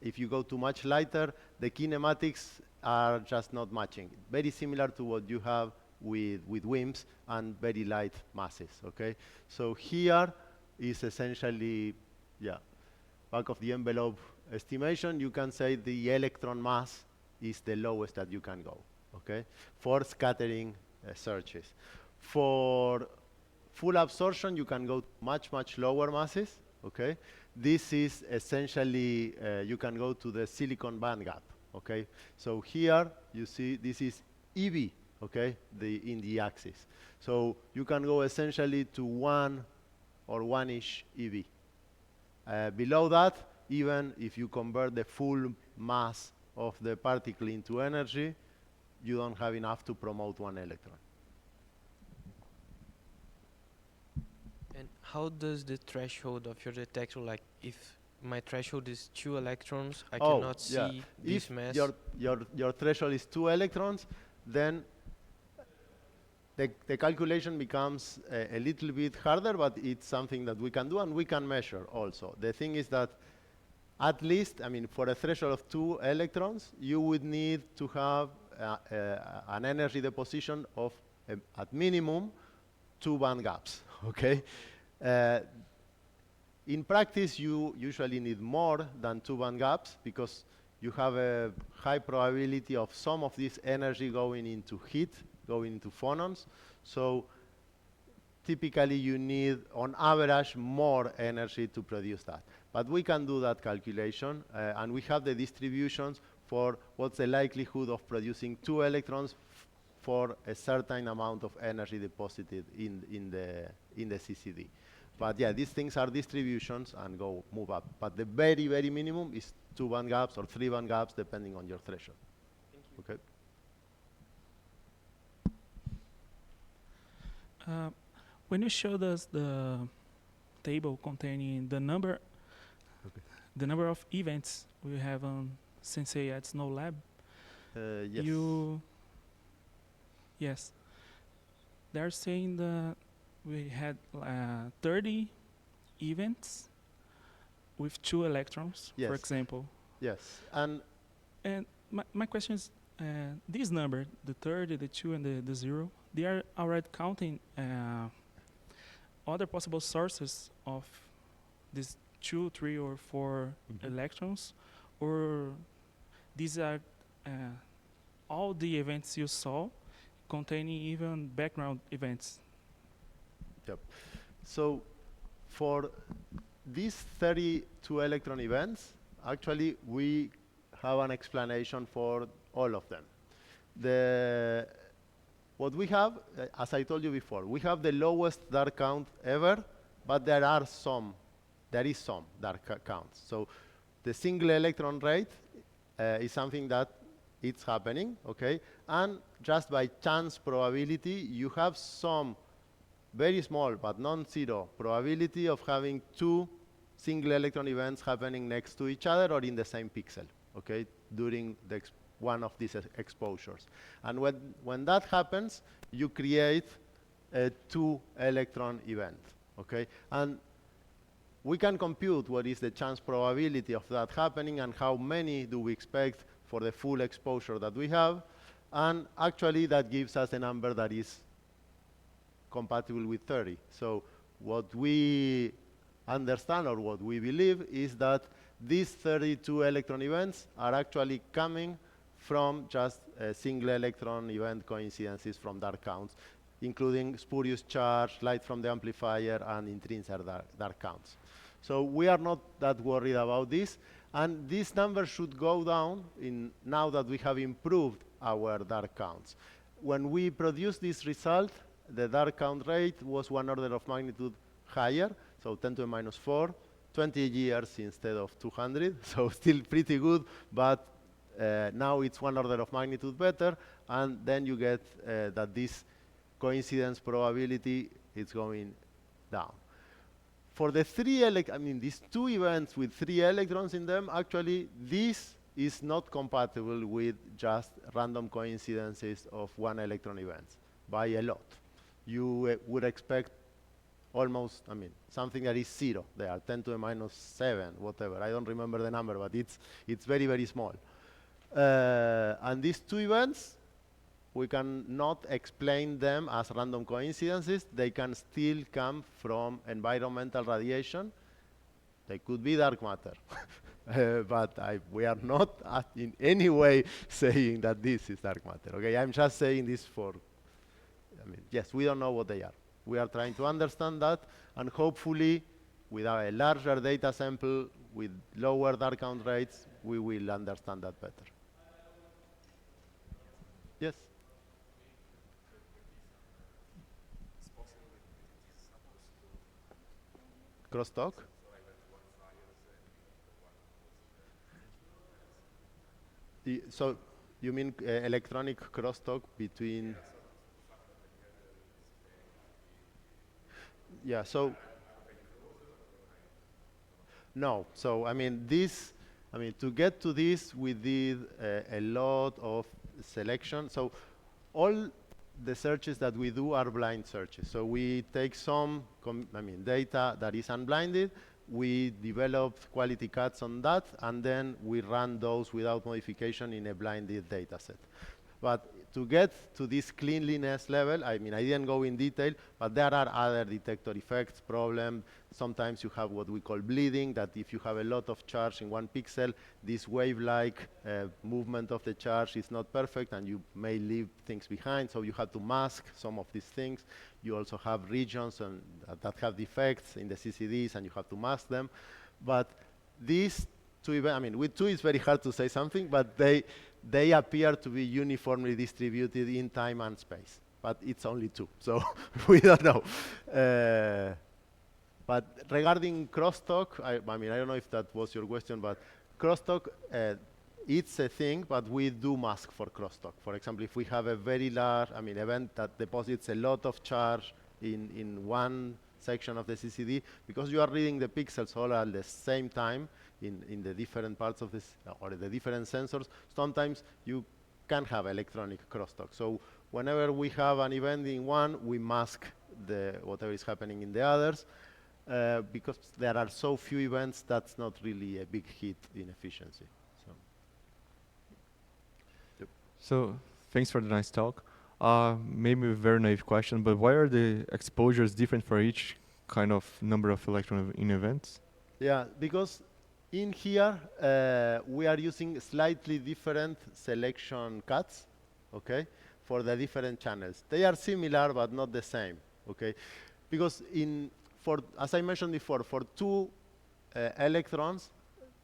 if you go to much lighter, the kinematics are just not matching. Very similar to what you have with WIMPs and very light masses, okay? So here is essentially, back of the envelope estimation. You can say the electron mass is the lowest that you can go, okay? For scattering searches. For full absorption, you can go much, much lower masses, okay? This is essentially, you can go to the silicon band gap, okay? So here, you see, this is EV, okay, in the axis. So you can go essentially to 1 or 1-ish EV. Below that, even if you convert the full mass of the particle into energy, you don't have enough to promote one electron. And how does the threshold of your detector, like if my threshold is 2 electrons, I cannot see this mass? If your threshold is 2 electrons, then the calculation becomes a little bit harder, but it's something that we can do and we can measure also. The thing is that at least, I mean, for a threshold of 2 electrons, you would need to have an energy deposition of, at minimum, 2 band gaps, okay? In practice, you usually need more than 2 band gaps because you have a high probability of some of this energy going into heat, going into phonons. So typically you need, on average, more energy to produce that. But we can do that calculation, and we have the distributions for what's the likelihood of producing 2 electrons for a certain amount of energy deposited in the CCD. But yeah, these things are distributions and move up. But the very, very minimum is 2 band gaps or 3 band gaps, depending on your threshold. Thank you. Okay. When you showed us the table containing the number of events we have on Sensei at Snow Lab, Yes. they're saying that we had 30 events with 2 electrons, Yes. for example. Yes. And my question is, this number, the 30, the 2, and the 0, they are already counting other possible sources of these 2, 3, or 4 electrons, or these are all the events you saw containing even background events? Yep. So for these 32 electron events, actually we have an explanation for all of them. What we have, as I told you before, we have the lowest dark count ever, but there is some dark counts. So the single electron rate is something that it's happening, okay? And just by chance probability, you have some very small but non-zero probability of having 2 single electron events happening next to each other or in the same pixel, okay, during one of these exposures. And when that happens, you create a 2 electron event, okay? And we can compute what is the chance probability of that happening and how many do we expect for the full exposure that we have. And actually that gives us a number that is compatible with 30. So what we understand or what we believe is that these 32 electron events are actually coming from just single electron event coincidences from dark counts, including spurious charge, light from the amplifier, and intrinsic dark counts. So we are not that worried about this, and this number should go down now that we have improved our dark counts. When we produced this result, the dark count rate was 1 order of magnitude higher, so 10 to the minus 4, 20 years instead of 200, so still pretty good, but now it's one order of magnitude better, and then you get that this coincidence probability is going down. For the these two events with 3 electrons in them, actually this is not compatible with just random coincidences of 1 electron events by a lot. You would expect almost, something that is 0 there, 10 to the minus 7, whatever. I don't remember the number, but it's very, very small. And these two events, we cannot explain them as random coincidences. They can still come from environmental radiation. They could be dark matter. But we are not in any way saying that this is dark matter. Okay, I'm just saying this for, yes, we don't know what they are. We are trying to understand that, and hopefully, with a larger data sample, with lower dark count rates, we will understand that better. Yes? Crosstalk? So you mean electronic crosstalk between? Yeah, so no. So to get to this, we did a lot of selection. So all the searches that we do are blind searches. So we take some data that is unblinded, we develop quality cuts on that, and then we run those without modification in a blinded data set. But to get to this cleanliness level, I didn't go in detail, but there are other detector effects, problem. Sometimes you have what we call bleeding, that if you have a lot of charge in 1 pixel, this wave-like movement of the charge is not perfect, and you may leave things behind, so you have to mask some of these things. You also have regions that have defects in the CCDs, and you have to mask them. But these two, with two it's very hard to say something, but they appear to be uniformly distributed in time and space. But it's only 2, so we don't know. But regarding crosstalk, I don't know if that was your question, but crosstalk, it's a thing, but we do mask for crosstalk. For example, if we have a very large event that deposits a lot of charge in one section of the CCD, because you are reading the pixels all at the same time in the different parts of this, or the different sensors, sometimes you can have electronic crosstalk. So whenever we have an event in one, we mask whatever is happening in the others. Because there are so few events, that's not really a big hit in efficiency. So thanks for the nice talk. Maybe a very naive question, but why are the exposures different for each kind of number of electrons in events? Yeah, because in here, we are using slightly different selection cuts, okay, for the different channels. They are similar, but not the same, okay? Because as I mentioned before, for 2 electrons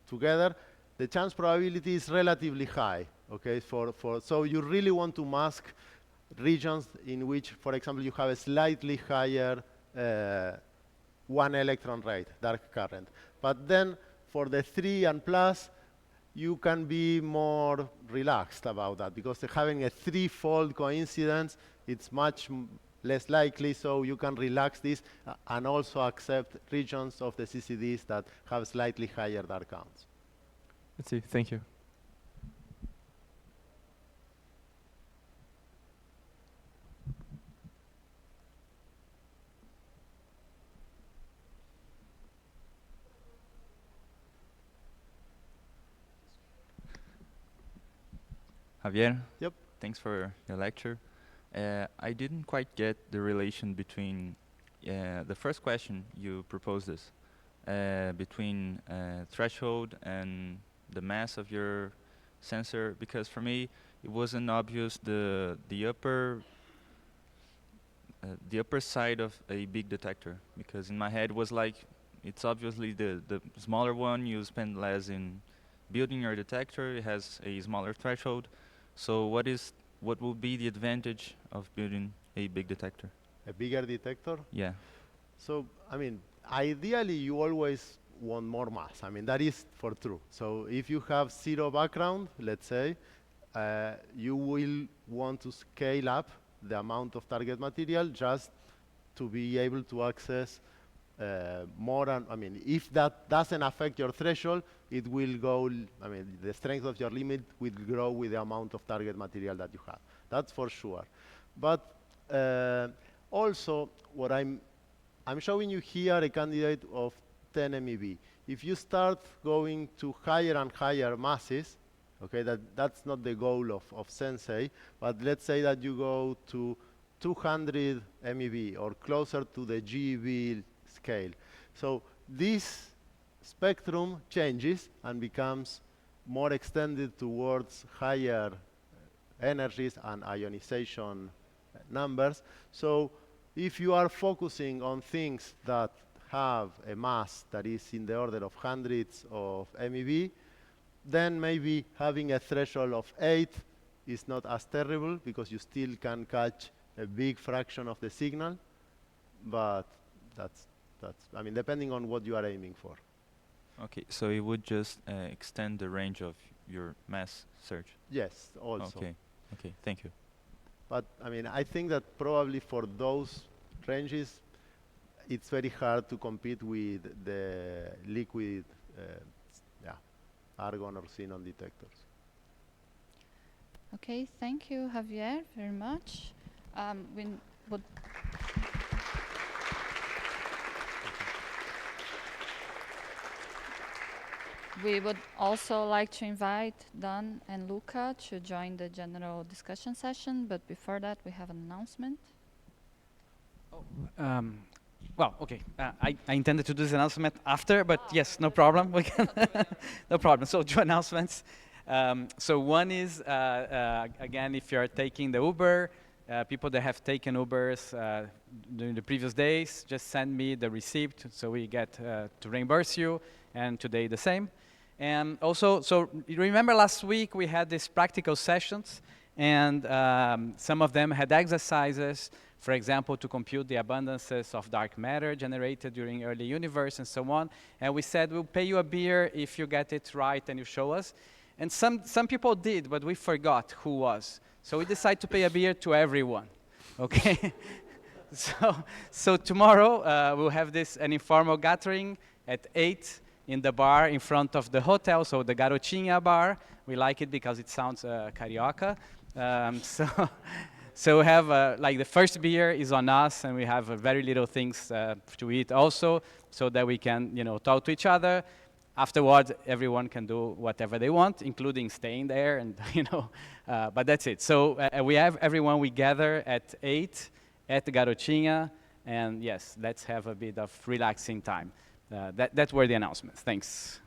together, the chance probability is relatively high, okay? So you really want to mask regions in which, for example, you have a slightly higher 1 electron rate, dark current. But then for the 3 and plus, you can be more relaxed about that, because having a 3-fold coincidence, it's much less likely, so you can relax this and also accept regions of the CCDs that have slightly higher dark counts. Let's see, thank you. Javier? Yep. Thanks for your lecture. I didn't quite get the relation between the first question you proposed us, between threshold and the mass of your sensor, because for me it wasn't obvious the upper side of a big detector, because in my head was like, it's obviously the smaller one, you spend less in building your detector, it has a smaller threshold. So what will be the advantage of building a big detector? A bigger detector? Yeah. So, ideally, you always want more mass. I mean, that is for true. So if you have 0 background, let's say, you will want to scale up the amount of target material just to be able to access more. I mean, if that doesn't affect your threshold, it will go, I mean, the strength of your limit will grow with the amount of target material that you have. That's for sure. But also, what I'm showing you here a candidate of 10 MeV. If you start going to higher and higher masses, okay, that's not the goal of Sensei, but let's say that you go to 200 MeV or closer to the GeV scale. So this spectrum changes and becomes more extended towards higher energies and ionization numbers. So if you are focusing on things that have a mass that is in the order of hundreds of MeV, then maybe having a threshold of 8 is not as terrible because you still can catch a big fraction of the signal. But that's I mean, depending on what you are aiming for. Okay, so it would just extend the range of your mass search. Yes, also. Okay, okay, thank you. But I mean, I think that probably for those ranges, it's very hard to compete with the liquid argon or xenon detectors. Okay, thank you, Javier, very much. We would also like to invite Don and Luca to join the general discussion session, but before that, we have an announcement. Well, okay. I intended to do this announcement after, but yes, no problem. We can no problem. So 2 announcements. So one is, again, if you're taking the Uber, people that have taken Ubers during the previous days, just send me the receipt so we get to reimburse you, and today the same. And also, so you remember last week we had these practical sessions, and some of them had exercises, for example, to compute the abundances of dark matter generated during early universe and so on. And we said, we'll pay you a beer if you get it right and you show us. And some people did, but we forgot who was. So we decided to pay a beer to everyone, okay? So tomorrow we'll have an informal gathering at 8 in the bar in front of the hotel, so the Garotinha bar. We like it because it sounds carioca. So we have, like, the first beer is on us, and we have very little things to eat also, so that we can, talk to each other. Afterwards, everyone can do whatever they want, including staying there, and but that's it. So we have everyone, we gather at 8 at the Garotinha, and yes, let's have a bit of relaxing time. That were the announcements. Thanks.